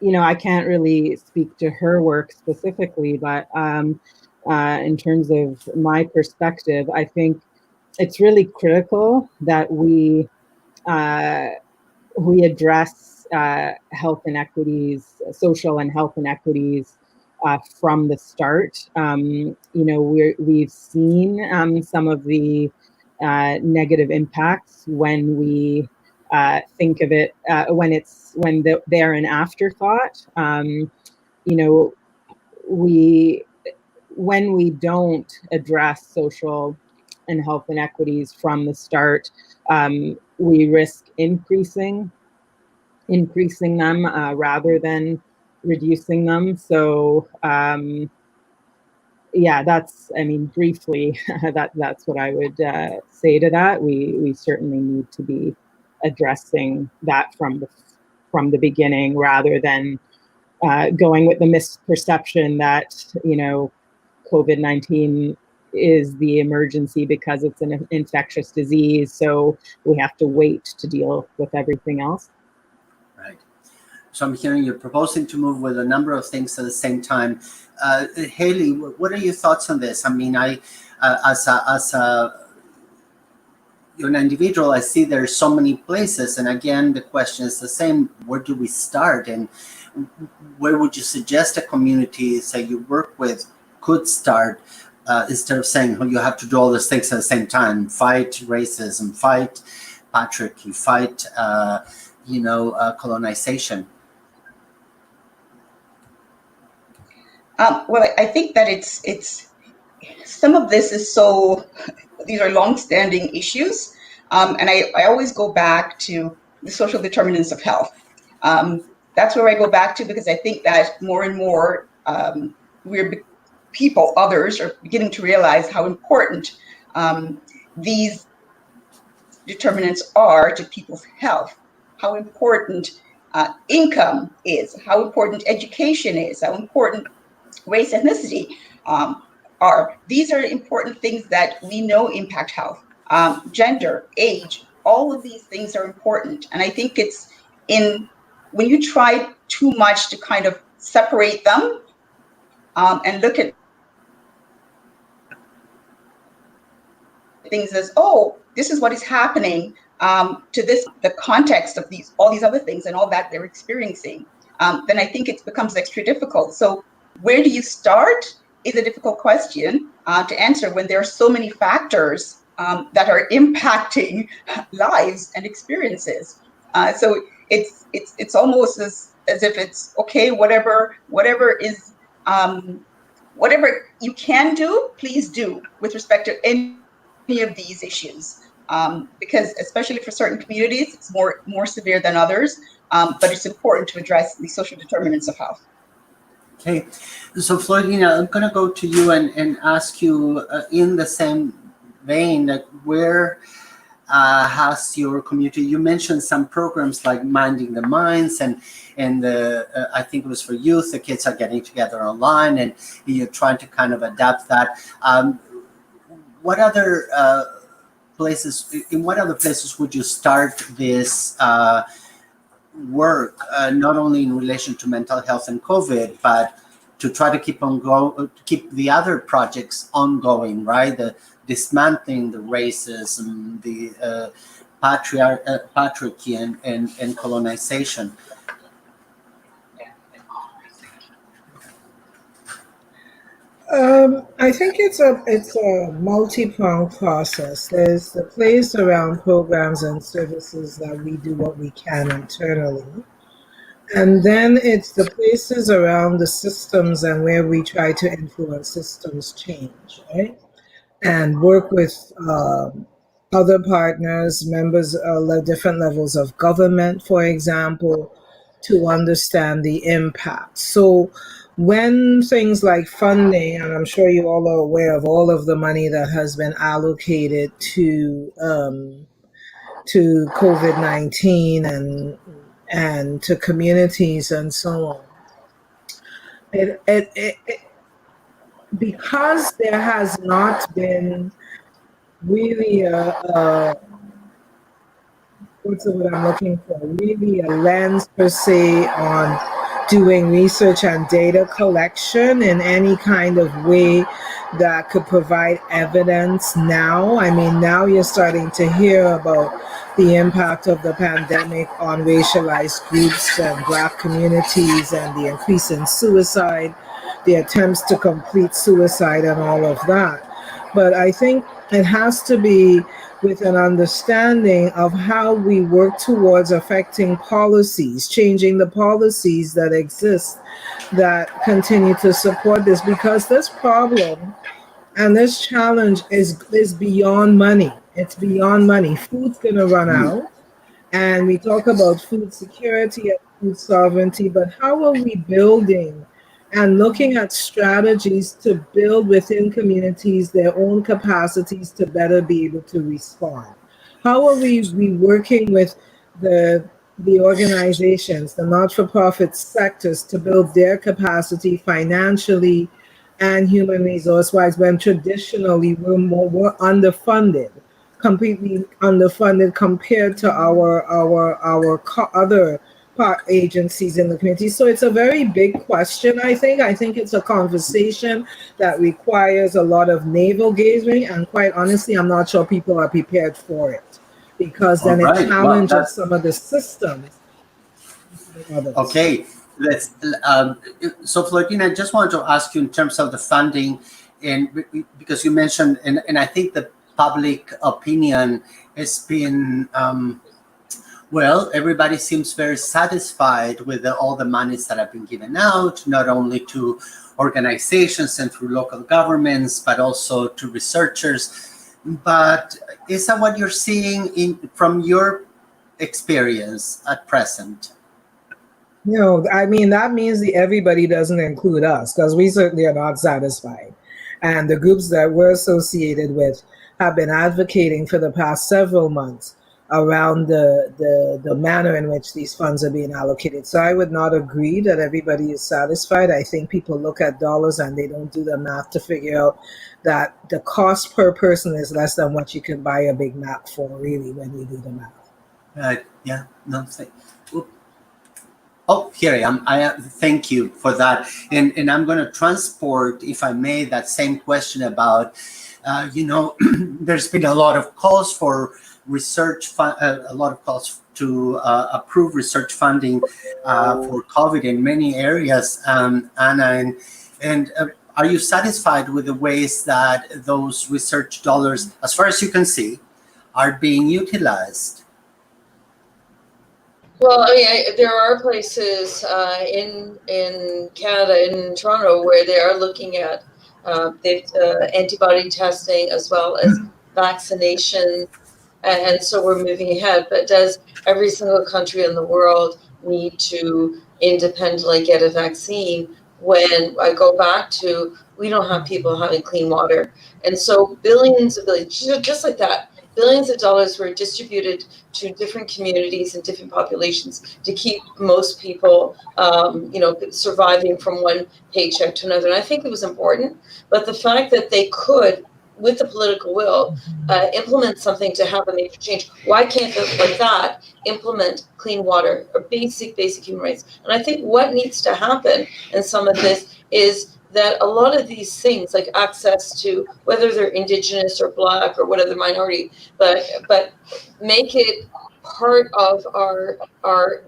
I can't really speak to her work specifically, but in terms of my perspective, I think it's really critical that we address health inequities, social and health inequities from the start. We've seen some of the negative impacts when we think of it when they're an afterthought. When we don't address social and health inequities from the start, we risk increasing them rather than reducing them. So briefly, that's what I would say to that. We certainly need to be addressing that from the beginning, rather than going with the misperception that COVID-19 is the emergency because it's an infectious disease, so we have to wait to deal with everything else. Right. So I'm hearing you're proposing to move with a number of things at the same time. Haley, what are your thoughts on this? I mean, as an individual, I see there's so many places, and again, the question is the same: where do we start, and where would you suggest a community, say, you work with, could start, instead of saying, oh, you have to do all these things at the same time: fight racism, fight patriarchy, fight colonization? Well, I think that it's some of this is these are long-standing issues, and I always go back to the social determinants of health. That's where I go back to, because I think that more and more others are beginning to realize how important these determinants are to people's health, how important income is, how important education is, how important race, ethnicity are. These are important things that we know impact health. Gender, age, all of these things are important. And I think it's when you try too much to kind of separate them and look at things as, oh, this is what is happening to the context of all these other things and all that they're experiencing, then I think it becomes extra difficult. So where do you start is a difficult question to answer when there are so many factors that are impacting lives and experiences. So it's almost as if it's okay, whatever is whatever you can do, please do with respect to any of these issues, because especially for certain communities, it's more severe than others. But it's important to address the social determinants of health. Okay, so Floydina, I'm going to go to you and ask you in the same vein, that where has your community, you mentioned some programs like Minding the Minds, and I think it was for youth, the kids are getting together online and you're trying to kind of adapt that. What other places would you start this work, not only in relation to mental health and COVID, but to try to keep the other projects ongoing, right? The dismantling the racism, the patriarchy and colonization. I think it's a multi-pronged process. There's the place around programs and services that we do what we can internally. And then it's the places around the systems and where we try to influence systems change, right? And work with other partners, members of different levels of government, for example, to understand the impact. So when things like funding, and I'm sure you all are aware of all of the money that has been allocated to COVID-19 and to communities and so on, it because there has not been really what's the word I'm looking for? Really a lens per se on doing research and data collection in any kind of way that could provide evidence now. I mean, now you're starting to hear about the impact of the pandemic on racialized groups and Black communities and the increase in suicide, the attempts to complete suicide and all of that. But I think it has to be with an understanding of how we work towards affecting policies, changing the policies that exist that continue to support this, because this problem and this challenge is beyond money. It's beyond money. Food's going to run out. And we talk about food security and food sovereignty, but how are we building and looking at strategies to build within communities their own capacities to better be able to respond? How are we working with the organizations, the not-for-profit sectors, to build their capacity financially and human resource-wise, when traditionally we're underfunded, completely underfunded compared to our other agencies in the community? So it's a very big question, I think. I think it's a conversation that requires a lot of navel gazing, and quite honestly, I'm not sure people are prepared for it, because then it challenges some of the systems. Okay, let's. So Florentine, I just wanted to ask you in terms of the funding, and because you mentioned, and I think the public opinion has been. Well, everybody seems very satisfied with all the monies that have been given out, not only to organizations and through local governments, but also to researchers. But is that what you're seeing from your experience at present? No, I mean, that means everybody doesn't include us, because we certainly are not satisfied. And the groups that we're associated with have been advocating for the past several months around the manner in which these funds are being allocated. So I would not agree that everybody is satisfied. I think people look at dollars and they don't do the math to figure out that the cost per person is less than what you can buy a Big Mac for, really, when you do the math. Yeah, no, oh, here I am. Thank you for that. And I'm going to transport, if I may, that same question about, there's been a lot of calls for research, a lot of calls to approve research funding for COVID in many areas, Anna, and are you satisfied with the ways that those research dollars, as far as you can see, are being utilized? Well, I mean, there are places in Canada, in Toronto, where they are looking at antibody testing as well as vaccination. And so we're moving ahead. But does every single country in the world need to independently get a vaccine? When I go back to, we don't have people having clean water. And so billions, just like that, billions of dollars were distributed to different communities and different populations to keep most people, surviving from one paycheck to another. And I think it was important. But the fact that they could with the political will, implement something to have a major change. Why can't they, like that, implement clean water or basic human rights? And I think what needs to happen in some of this is that a lot of these things, like access to, whether they're Indigenous or Black or whatever minority, but make it part of our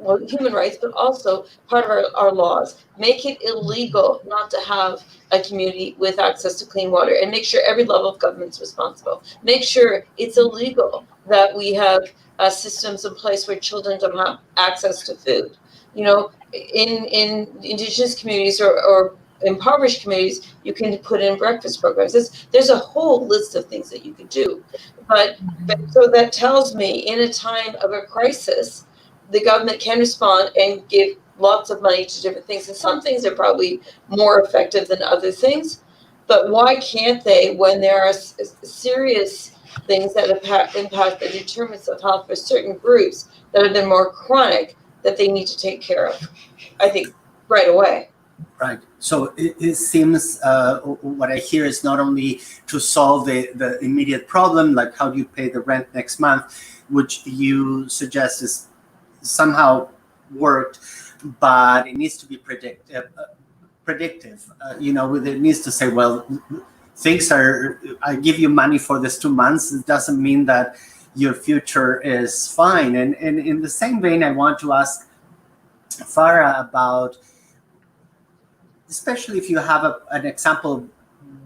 well, human rights, but also part of our laws. Make it illegal not to have a community with access to clean water, and make sure every level of government's responsible. Make sure it's illegal that we have systems in place where children don't have access to food. You know, in Indigenous communities or impoverished communities, you can put in breakfast programs. There's a whole list of things that you could do. But so that tells me in a time of a crisis, the government can respond and give lots of money to different things. And some things are probably more effective than other things. But why can't they, when there are serious things that impact the determinants of health for certain groups that have been more chronic, that they need to take care of, I think, right away. Right. So it seems what I hear is not only to solve the immediate problem, like how do you pay the rent next month, which you suggest is somehow worked, but it needs to be predictive. You know, it needs to say, well, things are, I give you money for this 2 months. It doesn't mean that your future is fine. And in the same vein, I want to ask Farah about, especially if you have an example,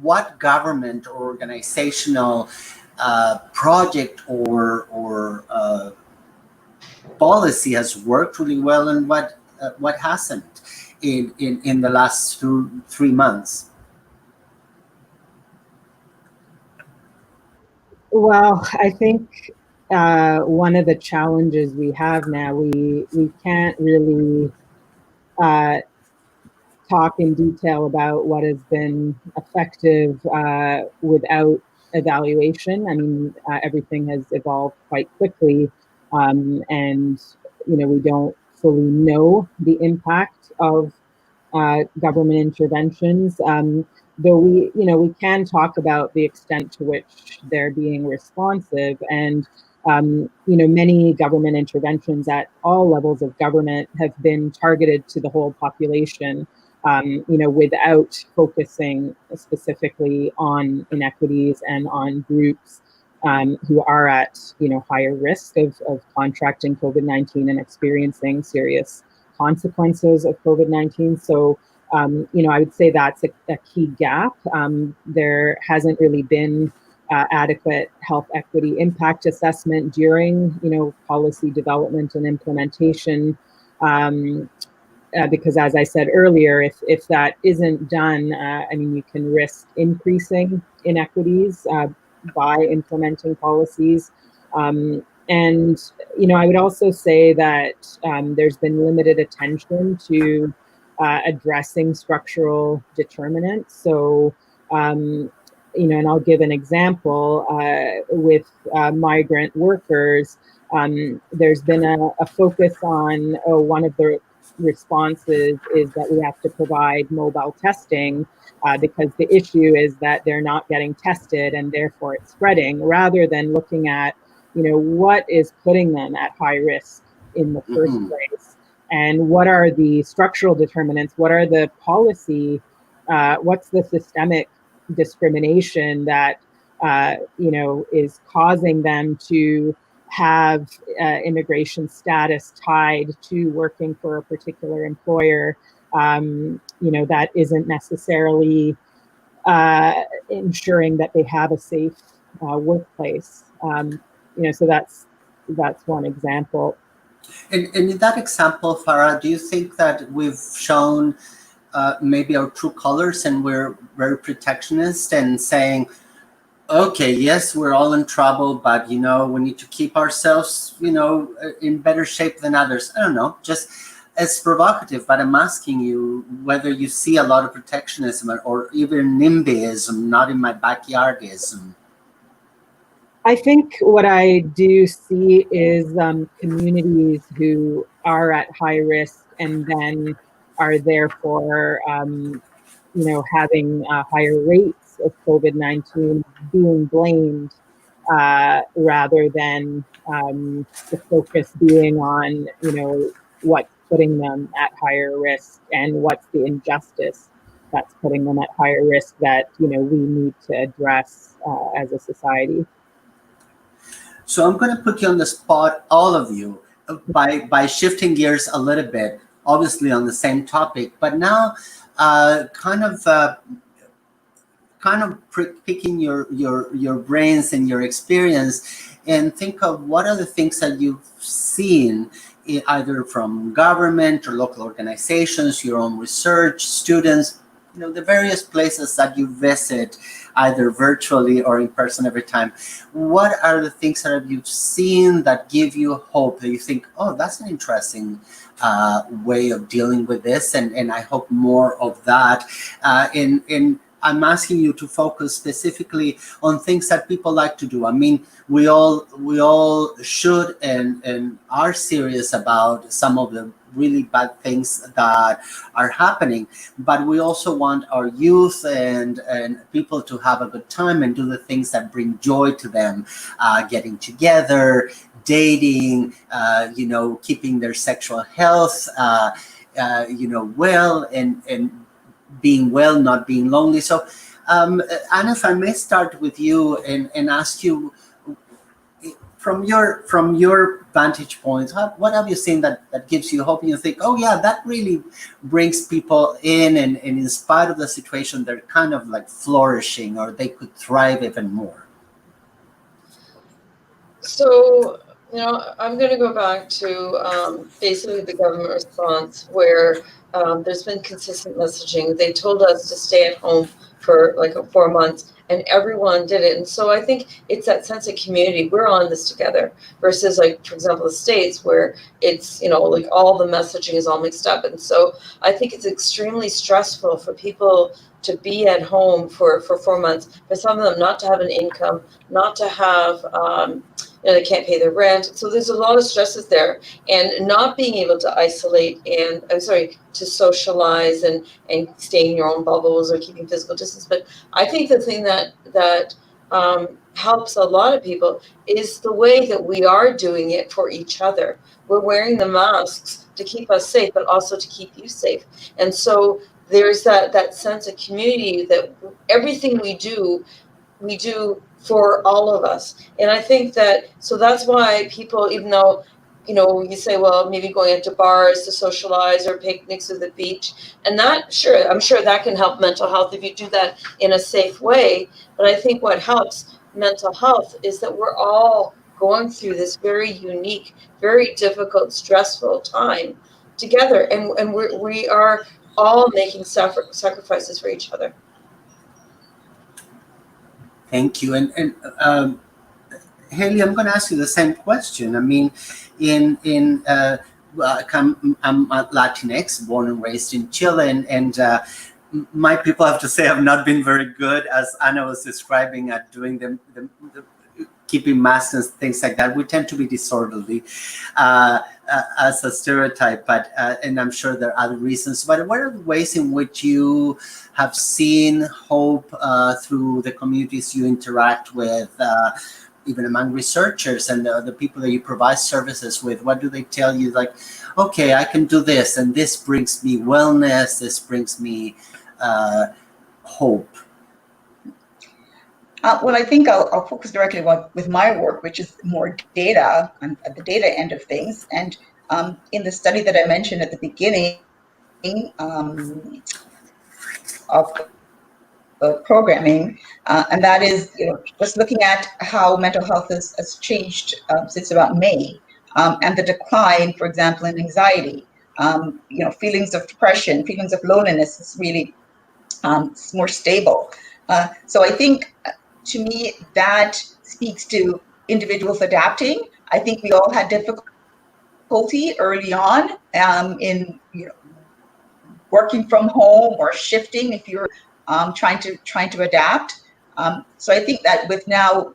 what government or organizational project or policy has worked really well and what hasn't in the last 3 months? Well, I think one of the challenges we have now, we can't really talk in detail about what has been effective without evaluation. I mean, everything has evolved quite quickly, and you know, we don't fully know the impact of government interventions. Though we can talk about the extent to which they're being responsive, and many government interventions at all levels of government have been targeted to the whole population, without focusing specifically on inequities and on groups who are at higher risk of contracting COVID-19 and experiencing serious consequences of COVID-19. So I would say that's a key gap. There hasn't really been adequate health equity impact assessment during policy development and implementation, because as I said earlier, if that isn't done, you can risk increasing inequities by implementing policies. And I would also say that there's been limited attention to addressing structural determinants. So, and I'll give an example with migrant workers. There's been a focus on one of the responses is that we have to provide mobile testing because the issue is that they're not getting tested and therefore it's spreading, rather than looking at what is putting them at high risk in the first place, and what are the structural determinants, what are the policy, what's the systemic discrimination that is causing them to have immigration status tied to working for a particular employer, that isn't necessarily ensuring that they have a safe workplace. So that's one example. And in that example, Farah, do you think that we've shown maybe our true colors and we're very protectionist and saying, okay, yes, we're all in trouble, but we need to keep ourselves, in better shape than others? I don't know, just as provocative, but I'm asking you whether you see a lot of protectionism or even NIMBYism, not in my backyardism. I think what I do see is communities who are at high risk and then are therefore, having higher rates of COVID-19 being blamed rather than the focus being on, what's putting them at higher risk and what's the injustice that's putting them at higher risk that, we need to address as a society. So I'm going to put you on the spot, all of you, by shifting gears a little bit, obviously on the same topic, but now kind of picking your brains and your experience, and think of what are the things that you've seen, either from government or local organizations, your own research, students, the various places that you visit, either virtually or in person every time. What are the things that you've seen that give you hope, that you think, oh, that's an interesting way of dealing with this, and I hope more of that. And I'm asking you to focus specifically on things that people like to do. I mean, we all should and are serious about some of the really bad things that are happening, but we also want our youth and people to have a good time and do the things that bring joy to them, getting together, dating, keeping their sexual health, well, and being well, not being lonely. So, Anna, if I may start with you and ask you, from your vantage point, what have you seen that gives you hope and you think, oh yeah, that really brings people in, and in spite of the situation, they're kind of like flourishing, or they could thrive even more? So, I'm going to go back to basically the government response, where there's been consistent messaging. They told us to stay at home for like 4 months, and everyone did it. And so I think it's that sense of community. We're on this together, versus, like, for example, the States, where it's, like all the messaging is all mixed up. And so I think it's extremely stressful for people to be at home for 4 months, for some of them not to have an income, not to have, they can't pay their rent. So there's a lot of stresses there, and not being able to isolate and, to socialize and stay in your own bubbles or keeping physical distance. But I think the thing that helps a lot of people is the way that we are doing it for each other. We're wearing the masks to keep us safe, but also to keep you safe. And so there's that sense of community, that everything we do for all of us. And I think so that's why people, even though, you say, well, maybe going into bars to socialize or picnics at the beach, and I'm sure that can help mental health if you do that in a safe way. But I think what helps mental health is that we're all going through this very unique, very difficult, stressful time together. And we are all making sacrifices for each other. Thank you. And Haley, I'm going to ask you the same question. I mean, I'm Latinx, born and raised in Chile, and my people, have to say, have not been very good, as Anna was describing, at doing the keeping masks and things like that. We tend to be disorderly as a stereotype, but and I'm sure there are other reasons. But what are the ways in which you have seen hope through the communities you interact with, even among researchers and the people that you provide services with? What do they tell you? Like, okay, I can do this, and this brings me wellness, this brings me hope. Well, I think I'll focus directly with my work, which is more data, at the data end of things. And in the study that I mentioned at the beginning of the programming, and that is, just looking at how mental health has changed since about May, and the decline, for example, in anxiety, feelings of depression, feelings of loneliness is really more stable. So I think, to me, that speaks to individuals adapting. I think we all had difficulty early on in working from home or shifting if you're trying to adapt. So I think that with now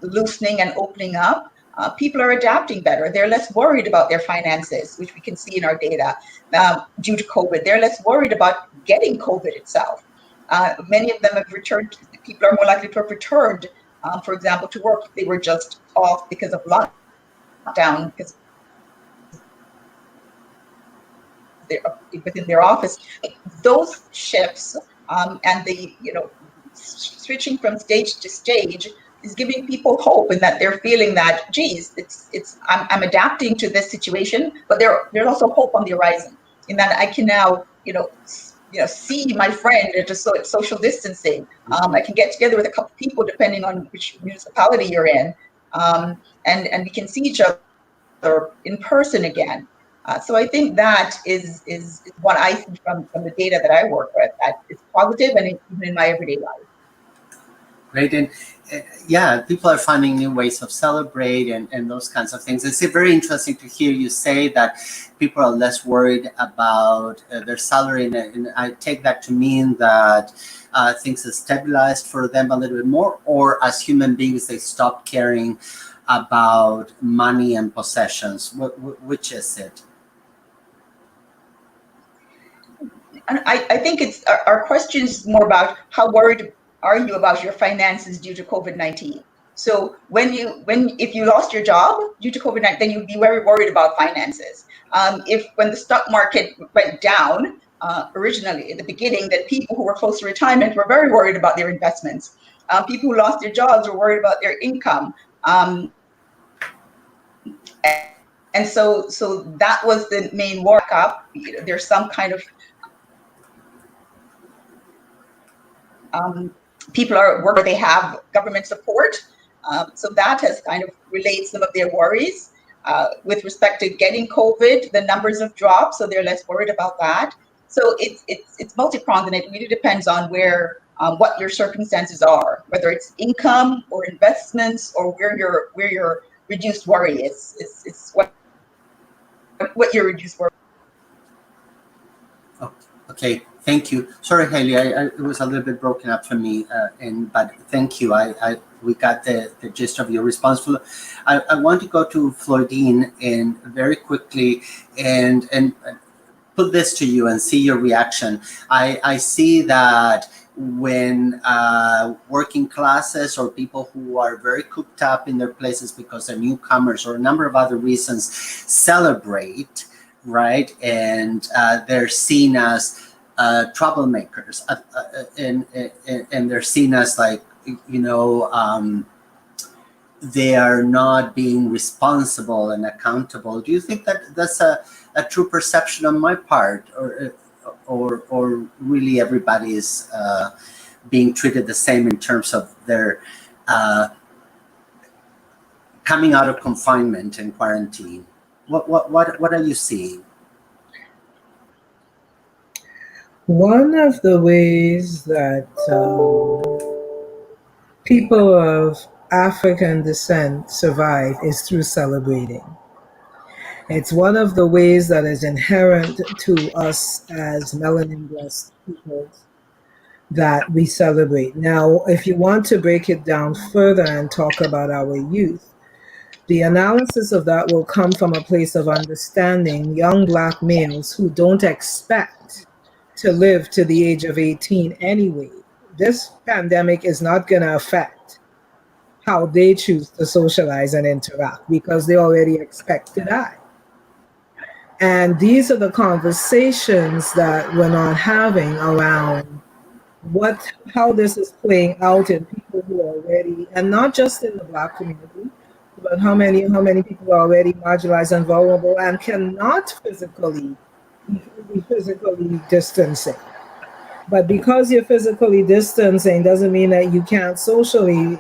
loosening and opening up, people are adapting better. They're less worried about their finances, which we can see in our data due to COVID. They're less worried about getting COVID itself. Many of them have returned. People are more likely to have returned, for example, to work if they were just off because of lockdown, because they're within their office. Those shifts and the switching from stage to stage is giving people hope, and that they're feeling that, geez, I'm adapting to this situation, but there's also hope on the horizon, in that I can now see my friend at just social distancing. I can get together with a couple people depending on which municipality you're in, and we can see each other in person again. So I think that is what I see from the data that I work with, that it's positive, and even in my everyday life. Great. And yeah, people are finding new ways of celebrate and those kinds of things. It's very interesting to hear you say that people are less worried about their salary, and I take that to mean that things have stabilized for them a little bit more, or as human beings, they stop caring about money and possessions. Which is it? I think it's our question is more about how worried are you about your finances due to COVID-19. So if you lost your job due to COVID-19, then you'd be very worried about finances. When the stock market went down originally at the beginning, that people who were close to retirement were very worried about their investments. People who lost their jobs were worried about their income. And so that was the main workup. There's some kind of people are where they have government support. So that has kind of relayed some of their worries. With respect to getting COVID, the numbers have dropped, so they're less worried about that. So it's multi-pronged, and it really depends on what your circumstances are, whether it's income or investments, or where your reduced worry is. It's what your reduced worry. Okay, thank you. Sorry, Haley, it was a little bit broken up for me, but thank you. We got the gist of your response. I want to go to Floydine and very quickly and put this to you and see your reaction. I see that when working classes or people who are very cooped up in their places because they're newcomers or a number of other reasons celebrate, right? And they're seen as troublemakers, and they're seen as like, they are not being responsible and accountable. Do you think that that's a true perception on my part, or really everybody is being treated the same in terms of their coming out of confinement and quarantine? What are you seeing? One of the ways that people of African descent survive is through celebrating. It's one of the ways that is inherent to us as melanin-blessed people, that we celebrate. Now, if you want to break it down further and talk about our youth, the analysis of that will come from a place of understanding young Black males who don't expect to live to the age of 18 anyway. This pandemic is not going to affect how they choose to socialize and interact, because they already expect to die. And these are the conversations that we're not having around how this is playing out in people who are already, and not just in the Black community, but how many people are already marginalized and vulnerable and cannot be physically distancing. But because you're physically distancing doesn't mean that you can't socially,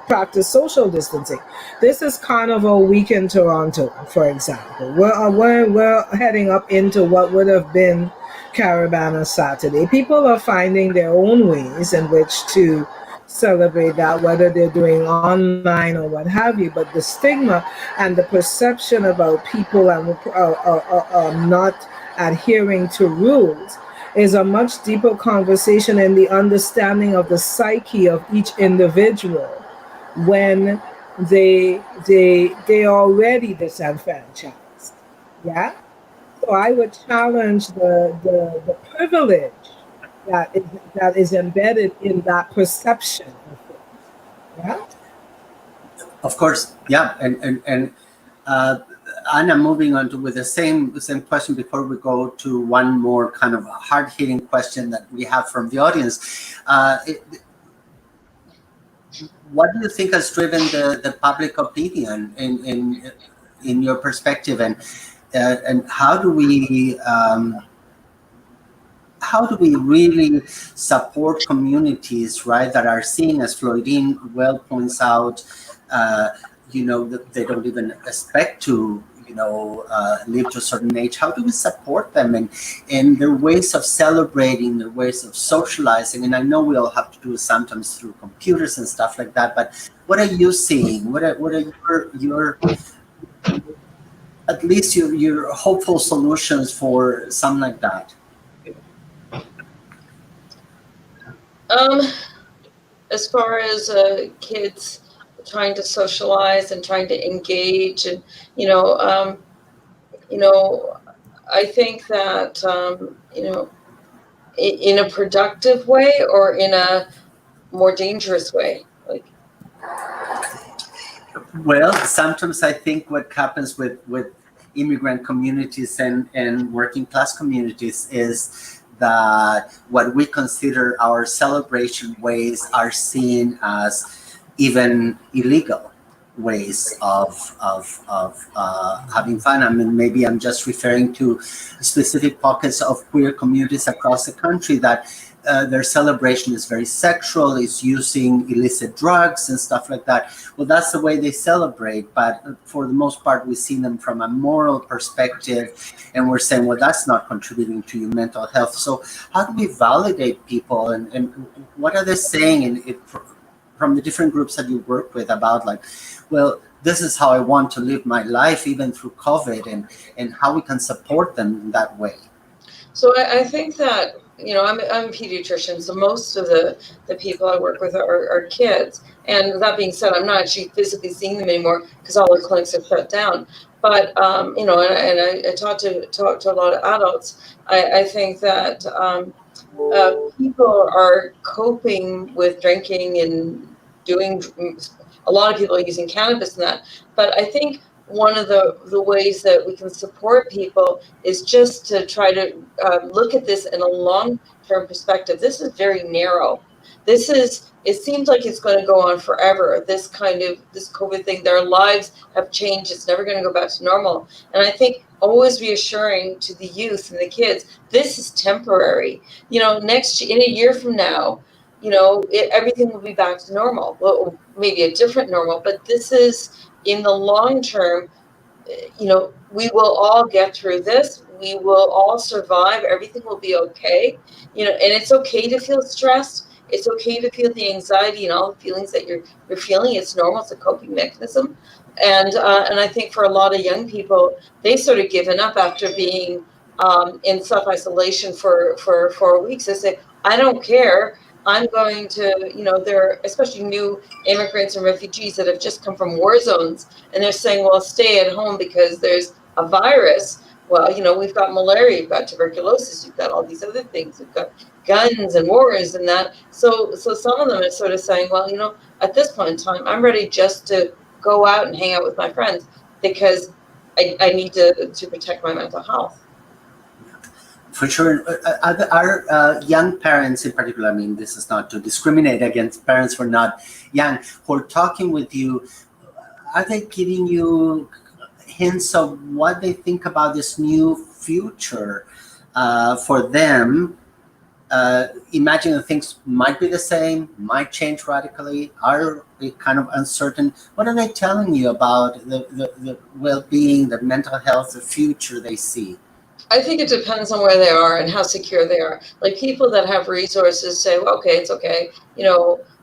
practice social distancing. This is Carnival Week in Toronto, for example. We're heading up into what would have been Carabana Saturday. People are finding their own ways in which to celebrate that, whether they're doing online or what have you. But the stigma and the perception about people and not adhering to rules is a much deeper conversation in the understanding of the psyche of each individual when they already disenfranchised. Yeah. So I would challenge the privilege that is embedded in that perception of it. Yeah. Of course, yeah, and Anna, moving on to with the same question before we go to one more kind of hard-hitting question that we have from the audience. What do you think has driven the public opinion in your perspective, and how do we really support communities, right, that are seen, as Floydine well points out, that they don't even expect to, live to a certain age? How do we support them in their ways of celebrating, their ways of socializing? And I know we all have to do it sometimes through computers and stuff like that, but what are you seeing? What are your at least your hopeful solutions for something like that? As far as kids trying to socialize and trying to engage, and I think that in a productive way or in a more dangerous way. Well, sometimes I think what happens with immigrant communities and working class communities is that what we consider our celebration ways are seen as even illegal ways of having fun. I mean, maybe I'm just referring to specific pockets of queer communities across the country that their celebration is very sexual, is using illicit drugs and stuff like that. Well, that's the way they celebrate, but for the most part, we see them from a moral perspective, and we're saying, well, that's not contributing to your mental health. So how do we validate people, and what are they saying from the different groups that you work with about, like, well, this is how I want to live my life, even through COVID, and how we can support them in that way? So I think that, I'm a pediatrician, so most of the people I work with are kids. And that being said, I'm not actually physically seeing them anymore because all the clinics have shut down. But, and I talk to a lot of adults. I think that people are coping with drinking and doing, a lot of people are using cannabis and that. But I think one of the ways that we can support people is just to try to look at this in a long-term perspective. This is very narrow. It seems like it's going to go on forever. This COVID thing, their lives have changed. It's never going to go back to normal. And I think always reassuring to the youth and the kids, this is temporary. In a year from now, everything will be back to normal. Well, maybe a different normal, but this is, in the long term, we will all get through this. We will all survive. Everything will be okay. And it's okay to feel stressed. It's okay to feel the anxiety and all the feelings that you're feeling. It's normal. It's a coping mechanism. And I think for a lot of young people, they sort of given up after being in self-isolation for 4 weeks. They say, I don't care. I'm going to, there are especially new immigrants and refugees that have just come from war zones, and they're saying, well, stay at home because there's a virus. Well, we've got malaria, we've got tuberculosis, we've got all these other things, we've got guns and wars and that. So some of them are sort of saying, well, at this point in time, I'm ready just to go out and hang out with my friends because I need to protect my mental health. For sure. Are young parents in particular, I mean, this is not to discriminate against parents who are not young, who are talking with you, are they giving you hints of what they think about this new future for them? Imagine that things might be the same, might change radically, are they kind of uncertain? What are they telling you about the well-being, the mental health, the future they see? I think it depends on where they are and how secure they are. Like people that have resources say, well, okay, it's okay.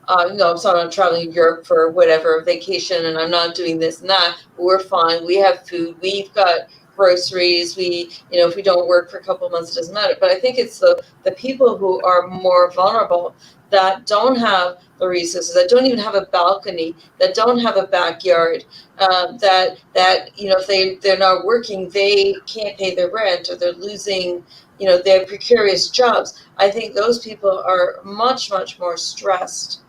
I'm not traveling to Europe for whatever vacation, and I'm not doing this and that. We're fine. We have food. We've got groceries. If we don't work for a couple of months, it doesn't matter. But I think it's the people who are more vulnerable, that don't have the resources, that don't even have a balcony, that don't have a backyard, that if they're not working, they can't pay their rent, or they're losing they're precarious jobs. I think those people are much, much more stressed,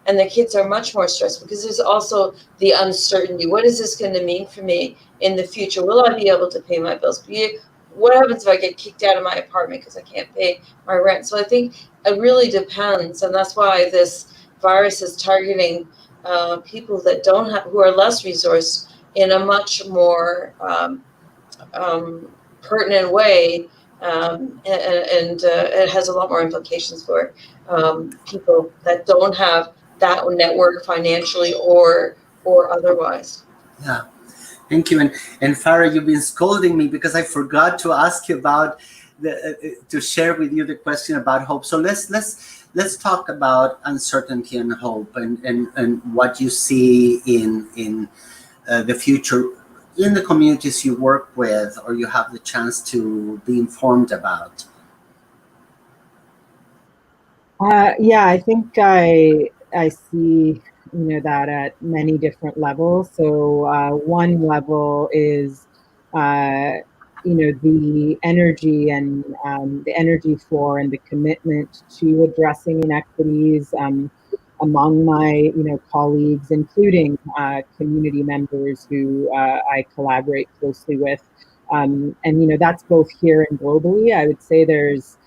and the kids are much more stressed because there's also the uncertainty. What is this going to mean for me in the future? Will I be able to pay my bills? What happens if I get kicked out of my apartment because I can't pay my rent? So I think it really depends, and that's why this virus is targeting people that who are less resourced in a much more pertinent way, and it has a lot more implications for people that don't have that network financially or otherwise. Yeah. Thank you. And Farah, you've been scolding me because I forgot to ask you about to share with you the question about hope. So let's talk about uncertainty and hope and what you see in the future in the communities you work with or you have the chance to be informed about. Yeah, I think I see that at many different levels. So one level is the energy and the energy for and the commitment to addressing inequities among my colleagues, including community members who I collaborate closely with, and that's both here and globally. I would say there's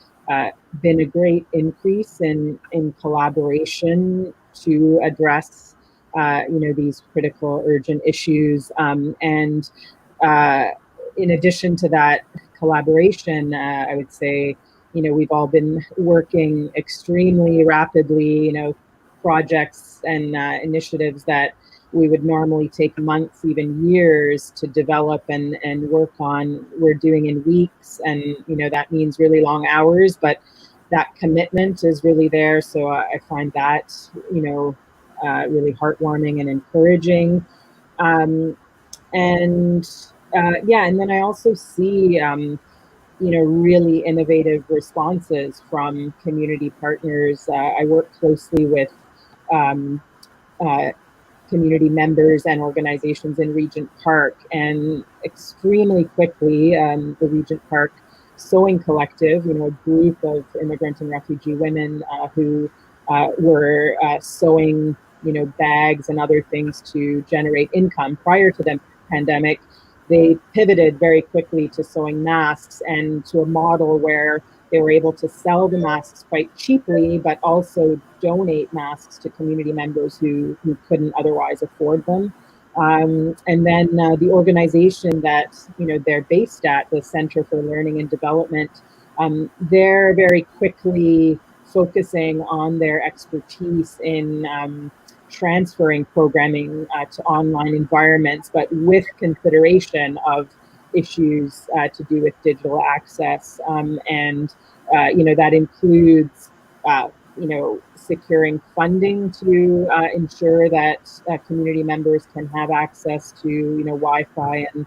been a great increase in collaboration to address these critical urgent issues, and in addition to that collaboration, I would say we've all been working extremely rapidly. Projects and initiatives that we would normally take months, even years to develop and work on, we're doing in weeks, and that means really long hours, but that commitment is really there. So I find that really heartwarming and encouraging, and then I also see really innovative responses from community partners. I work closely with community members and organizations in Regent Park, and extremely quickly the Regent Park Sewing Collective, a group of immigrant and refugee women who were sewing bags and other things to generate income prior to the pandemic. They pivoted very quickly to sewing masks and to a model where they were able to sell the masks quite cheaply, but also donate masks to community members who couldn't otherwise afford them. And then the organization that they're based at, the Center for Learning and Development, they're very quickly focusing on their expertise in transferring programming to online environments, but with consideration of issues to do with digital access, and that includes securing funding to ensure that community members can have access to Wi-Fi and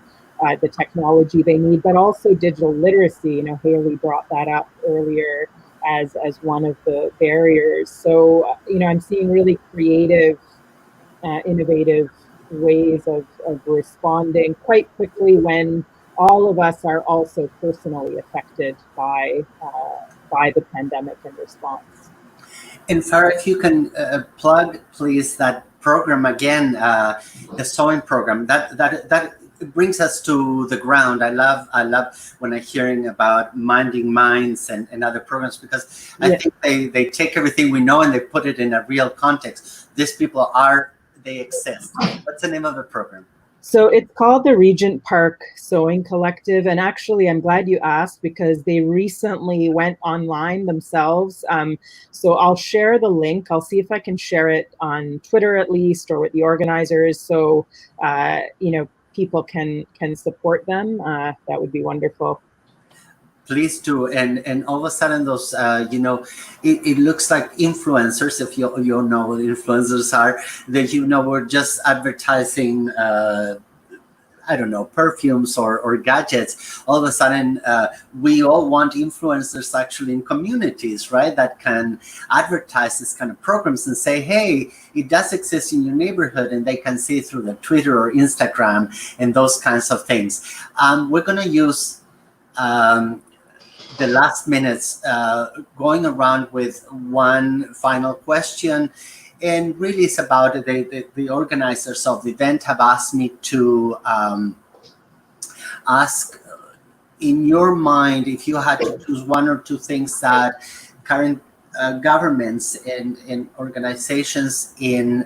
the technology they need, but also digital literacy. Haley brought that up earlier as one of the barriers. So I'm seeing really creative, innovative ways of responding quite quickly when all of us are also personally affected by the pandemic and response. And Farah, if you can plug, please, that program again, the sewing program. That brings us to the ground. I love when I'm hearing about Minding Minds and other programs, because I think they take everything we know and they put it in a real context. These people they exist. What's the name of the program? So it's called the Regent Park Sewing Collective. And actually, I'm glad you asked because they recently went online themselves. So I'll share the link. I'll see if I can share it on Twitter at least, or with the organizers. So, people can support them. That would be wonderful. Please do. And all of a sudden those, it looks like influencers, if you know what influencers are, that, we're just advertising, I don't know, perfumes or gadgets. All of a sudden, we all want influencers actually in communities, right? That can advertise this kind of programs and say, hey, it does exist in your neighborhood, and they can see it through the Twitter or Instagram and those kinds of things. We're going to use the last minutes, going around with one final question. And really it's about the organizers of the event have asked me to ask, in your mind, if you had to choose one or two things that current governments and organizations in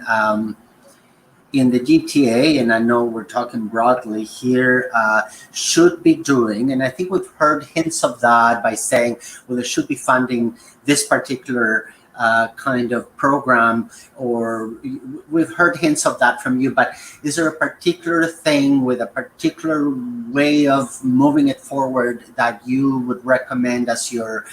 the GTA, and I know we're talking broadly here, should be doing. And I think we've heard hints of that by saying, well, they should be funding this particular kind of program, or we've heard hints of that from you, but is there a particular thing with a particular way of moving it forward that you would recommend as your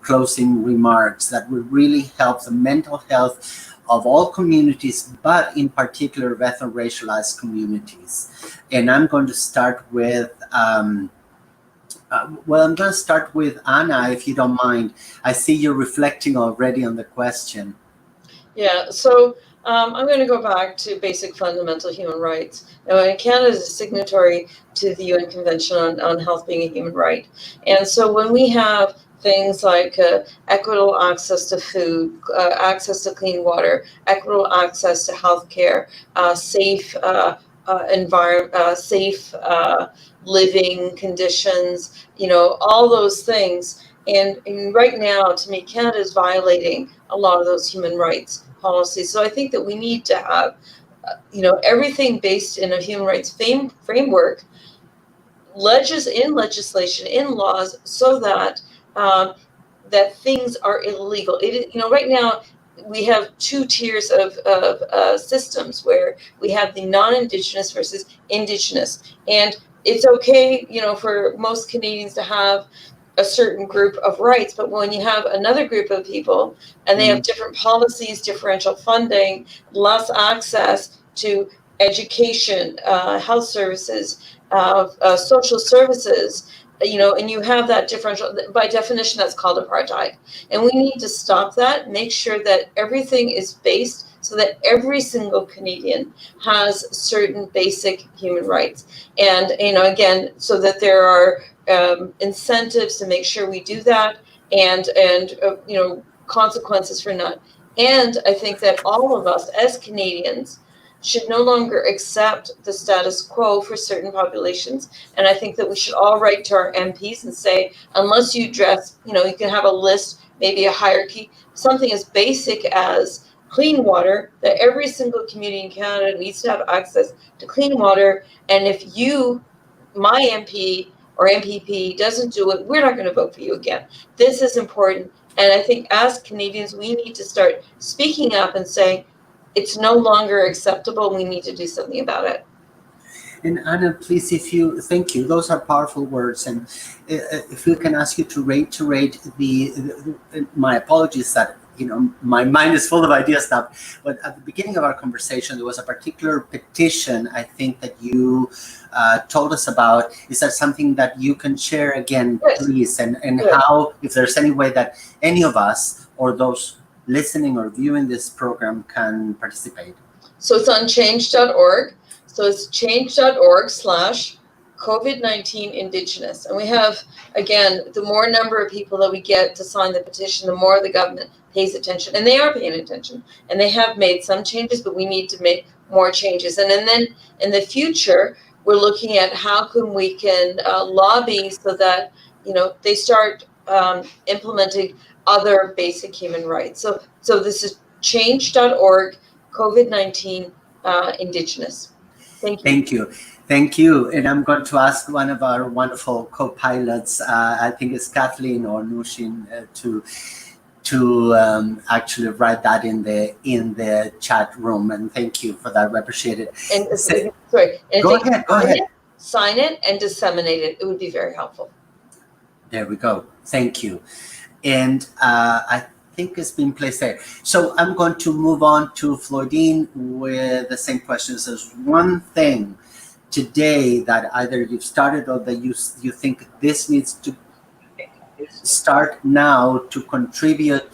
closing remarks that would really help the mental health of all communities, but in particular ethno-racialized communities? And I'm going to start with I'm going to start with Anna, if you don't mind. I see you're reflecting already on the question. Yeah, so I'm going to go back to basic fundamental human rights. Now, Canada is a signatory to the UN Convention on Health being a human right. And so when we have things like equitable access to food, access to clean water, equitable access to healthcare, safe environment, safe living conditions, all those things. And right now, to me, Canada is violating a lot of those human rights policies. So I think that we need to have, everything based in a human rights framework, legislation, in laws, so that that things are illegal. Right now we have two tiers of systems where we have the non-Indigenous versus Indigenous, and it's okay, for most Canadians to have a certain group of rights, but when you have another group of people and they have different policies, differential funding, less access to education, health services, social services, and you have that differential, by definition, that's called apartheid. And we need to stop that, make sure that everything is based so that every single Canadian has certain basic human rights. And, again, so that there are incentives to make sure we do that, and consequences for not. And I think that all of us as Canadians should no longer accept the status quo for certain populations. And I think that we should all write to our MPs and say, unless you address, you can have a list, maybe a hierarchy, something as basic as clean water, that every single community in Canada needs to have access to clean water. And if you, my MP or MPP, doesn't do it, we're not going to vote for you again. This is important. And I think as Canadians, we need to start speaking up and saying, it's no longer acceptable. We need to do something about it. And Anna, please, thank you. Those are powerful words. And if we can ask you to reiterate my apologies that, my mind is full of ideas now. But at the beginning of our conversation, there was a particular petition, I think, that you told us about. Is that something that you can share again, please? And how, if there's any way that any of us or those listening or viewing this program can participate? So it's on change.org. So it's change.org/COVID-19 Indigenous. And we have, again, the more number of people that we get to sign the petition, the more the government pays attention. And they are paying attention. And they have made some changes, but we need to make more changes. And then in the future, we're looking at how we can lobby so that, they start implementing other basic human rights. So this is change.org, COVID-19 Indigenous. Thank you. Thank you. And I'm going to ask one of our wonderful co-pilots, I think it's Kathleen or Nushin, to actually write that in the chat room. And thank you for that. We appreciate it. And sorry. And go ahead. Sign it and disseminate it. It would be very helpful. There we go. Thank you. And I think it's been placed there. So I'm going to move on to Floydine with the same questions. There's one thing today that either you've started or that you think this needs to start now to contribute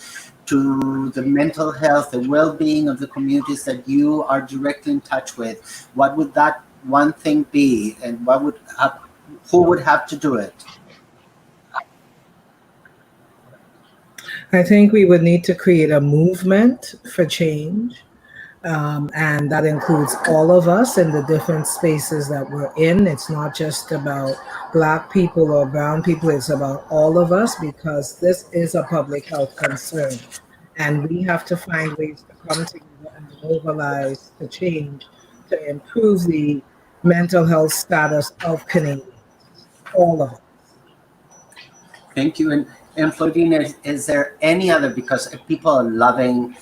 to the mental health, the well-being of the communities that you are directly in touch with. What would that one thing be, and who would have to do it? I think we would need to create a movement for change. And that includes all of us in the different spaces that we're in. It's not just about Black people or brown people, it's about all of us because this is a public health concern. And we have to find ways to come together and mobilize to change, to improve the mental health status of Canadians, all of us. Thank you. And Florina, is there any other, because people are loving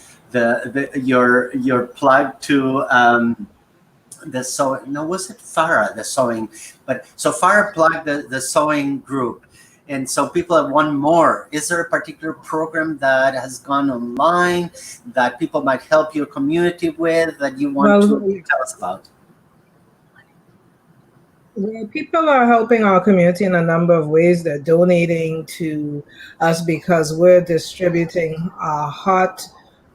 your plug to the sewing, no, was it Farah, the sewing, but so Farah plugged the sewing group. And so people have one more. Is there a particular program that has gone online that people might help your community with that you want to tell us about? Well, people are helping our community in a number of ways. They're donating to us because we're distributing hot,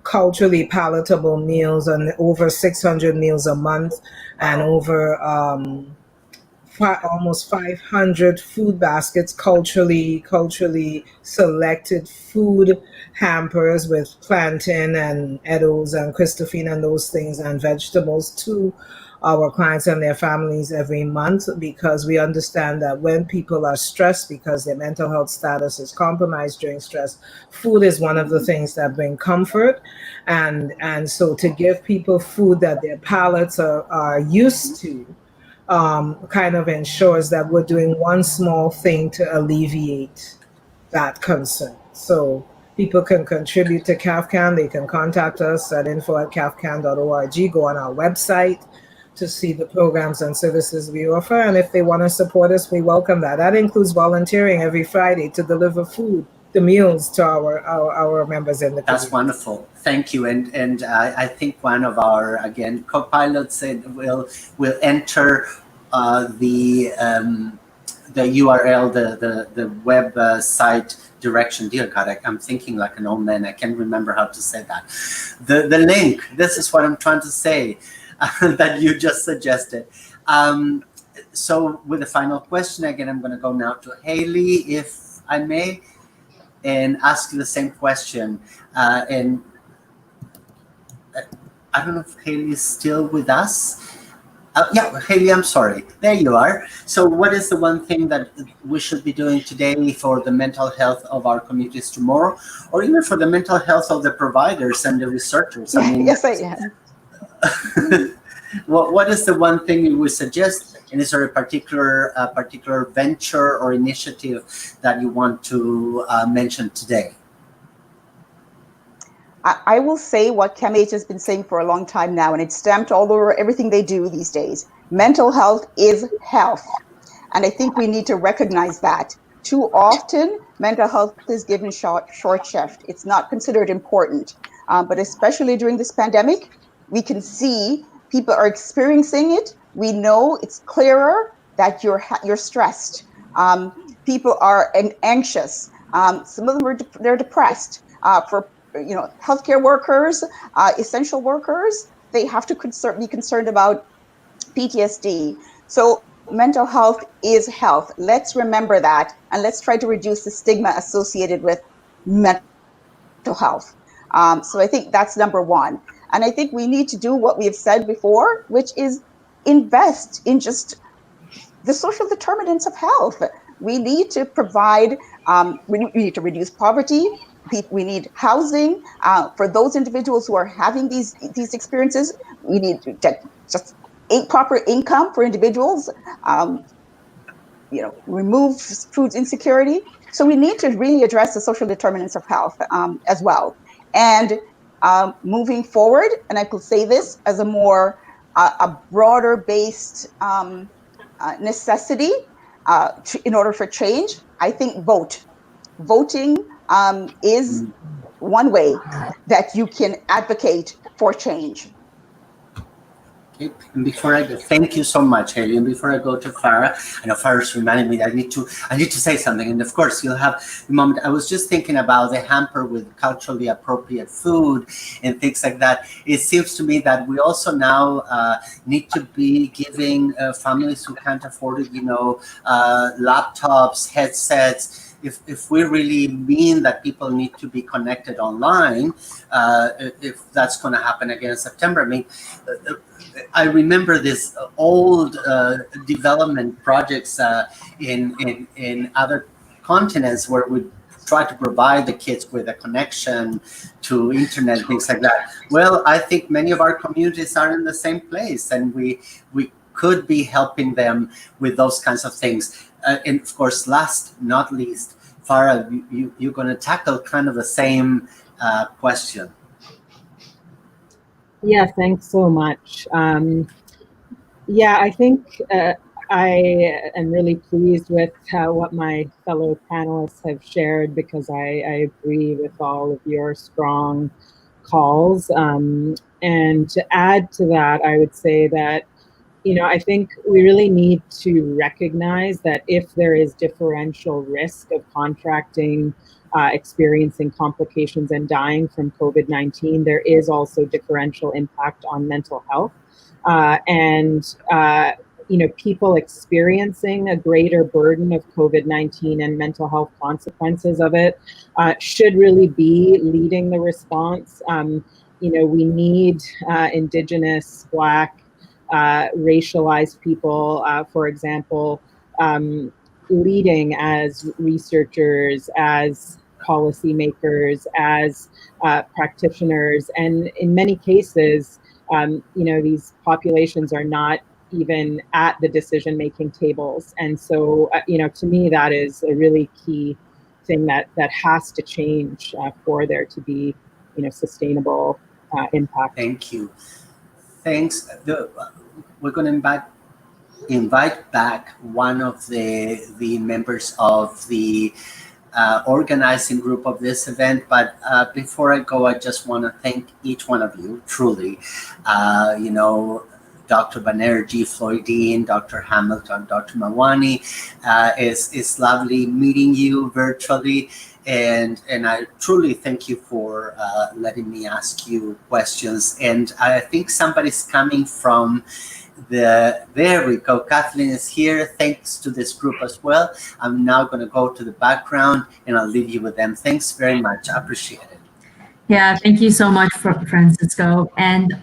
culturally palatable meals and over 600 meals a month and over almost 500 food baskets, culturally selected food hampers with plantain and edibles and Christophine and those things and vegetables to our clients and their families every month, because we understand that when people are stressed because their mental health status is compromised during stress, food is one of the things that bring comfort. And so to give people food that their palates are used to kind of ensures that we're doing one small thing to alleviate that concern. So people can contribute to CAFCAN. They can contact us at info@cafcan.org, go on our website to see the programs and services we offer. And if they want to support us, we welcome that. That includes volunteering every Friday to deliver food, the meals to our members in the community. That's wonderful. Thank you. And I think one of our, again, co-pilots said will enter the URL, the web site direction. Dear God, I'm thinking like an old man. I can't remember how to say that. The link, this is what I'm trying to say, that you just suggested. So with the final question, again, I'm going to go now to Haley, if I may, and ask you the same question. And I don't know if Haley is still with us. Yeah, Haley, I'm sorry. There you are. So what is the one thing that we should be doing today for the mental health of our communities tomorrow, or even for the mental health of the providers and the researchers? I mean, yes, I am. What is the one thing you would suggest? And is there a particular venture or initiative that you want to mention today? I will say what CAMH has been saying for a long time now, and it's stamped all over everything they do these days. Mental health is health. And I think we need to recognize that. Too often, mental health is given short shift. It's not considered important. But especially during this pandemic, we can see people are experiencing it. We know it's clearer that you're stressed. People are anxious. Some of them they're depressed. For healthcare workers, essential workers, they have to be concerned about PTSD. So mental health is health. Let's remember that, and let's try to reduce the stigma associated with mental health. So I think that's number one. And I think we need to do what we have said before, which is invest in just the social determinants of health. We need to provide, we need to reduce poverty. We need housing for those individuals who are having these experiences. We need to just proper income for individuals. Remove food insecurity. So we need to really address the social determinants of health as well. And moving forward, and I could say this as a more a broader based necessity in order for change, I think voting is one way that you can advocate for change. Okay. And before I go, thank you so much, Haley. And before I go to Farah, I know Farah's reminding me that I need to say something. And of course, you'll have a moment. I was just thinking about the hamper with culturally appropriate food and things like that. It seems to me that we also now need to be giving families who can't afford it, laptops, headsets, if we really mean that people need to be connected online, if that's going to happen again in September. I mean, I remember this old development projects in other continents where we try to provide the kids with a connection to internet, things like that. Well, I think many of our communities are in the same place, and we could be helping them with those kinds of things. And of course, last not least, Farah, you're going to tackle kind of the same question. Yeah, thanks so much. Yeah, I think I am really pleased with what my fellow panelists have shared, because I agree with all of your strong calls. And to add to that, I would say that, I think we really need to recognize that if there is differential risk of contracting, experiencing complications and dying from COVID-19, there is also differential impact on mental health. People experiencing a greater burden of COVID-19 and mental health consequences of it should really be leading the response. We need Indigenous, Black, racialized people, for example, leading as researchers, as policymakers, as practitioners. And in many cases, these populations are not even at the decision-making tables. And so, to me, that is a really key thing that has to change for there to be, sustainable impact. Thank you. Thanks. We're going to invite back one of the members of the organizing group of this event. But before I go, I just want to thank each one of you, truly. Dr. Banerjee, Floydine, Dr. Hamilton, Dr. Mawani. It's lovely meeting you virtually. And I truly thank you for letting me ask you questions. And I think somebody's coming from there we go. Kathleen is here. Thanks to this group as well. I'm now going to go to the background and I'll leave you with them. Thanks very much. I appreciate it. Yeah, thank you so much, Francisco, and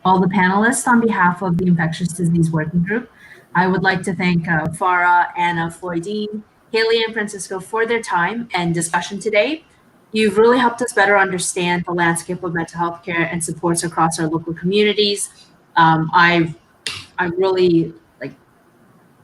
all the panelists. On behalf of the Infectious Disease Working Group, I would like to thank Farah, Anna, Floydine, Haley, and Francisco for their time and discussion today. You've really helped us better understand the landscape of mental health care and supports across our local communities. I'm really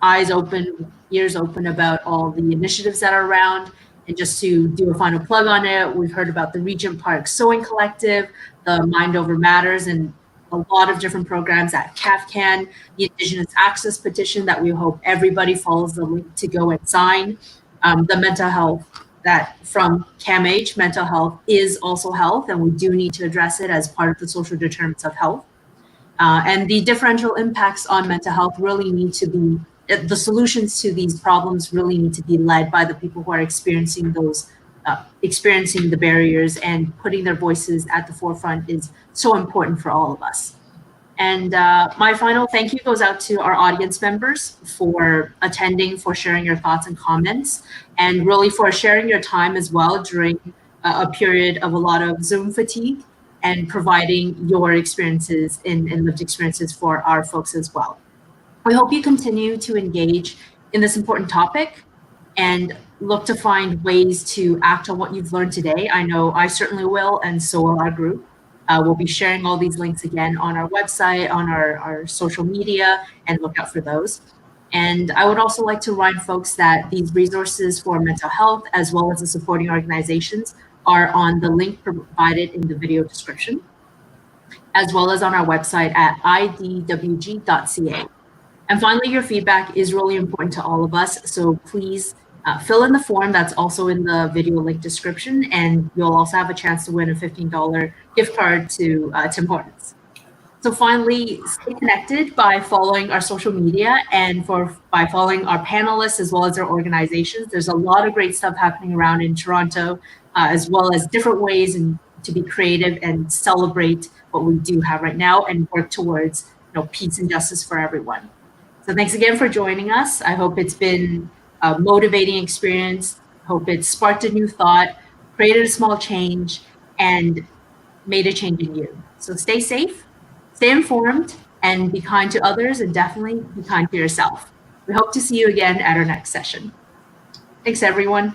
eyes open, ears open about all the initiatives that are around. And just to do a final plug on it, we've heard about the Regent Park Sewing Collective, the Mind Over Matters, and a lot of different programs at CAFCAN, the Indigenous Access Petition that we hope everybody follows the link to go and sign. The mental health that from CAMH, mental health is also health, and we do need to address it as part of the social determinants of health. And the differential impacts on mental health really need to be, the solutions to these problems really need to be led by the people who are experiencing those, experiencing the barriers, and putting their voices at the forefront is so important for all of us. And my final thank you goes out to our audience members for attending, for sharing your thoughts and comments, and really for sharing your time as well during a period of a lot of Zoom fatigue, and providing your experiences and lived experiences for our folks as well. We hope you continue to engage in this important topic and look to find ways to act on what you've learned today. I know I certainly will, and so will our group. We'll be sharing all these links again on our website, on our social media, and look out for those. And I would also like to remind folks that these resources for mental health, as well as the supporting organizations, are on the link provided in the video description, as well as on our website at idwg.ca. And finally, your feedback is really important to all of us, so please fill in the form that's also in the video link description, and you'll also have a chance to win a $15 gift card to Tim Hortons. So finally, stay connected by following our social media and by following our panelists as well as their organizations. There's a lot of great stuff happening around in Toronto, as well as different ways to be creative and celebrate what we do have right now and work towards peace and justice for everyone. So thanks again for joining us. I hope it's been a motivating experience, Hope it sparked a new thought, created a small change, and made a change in you. So stay safe, stay informed, and be kind to others, and definitely be kind to yourself. We hope to see you again at our next session. Thanks, everyone.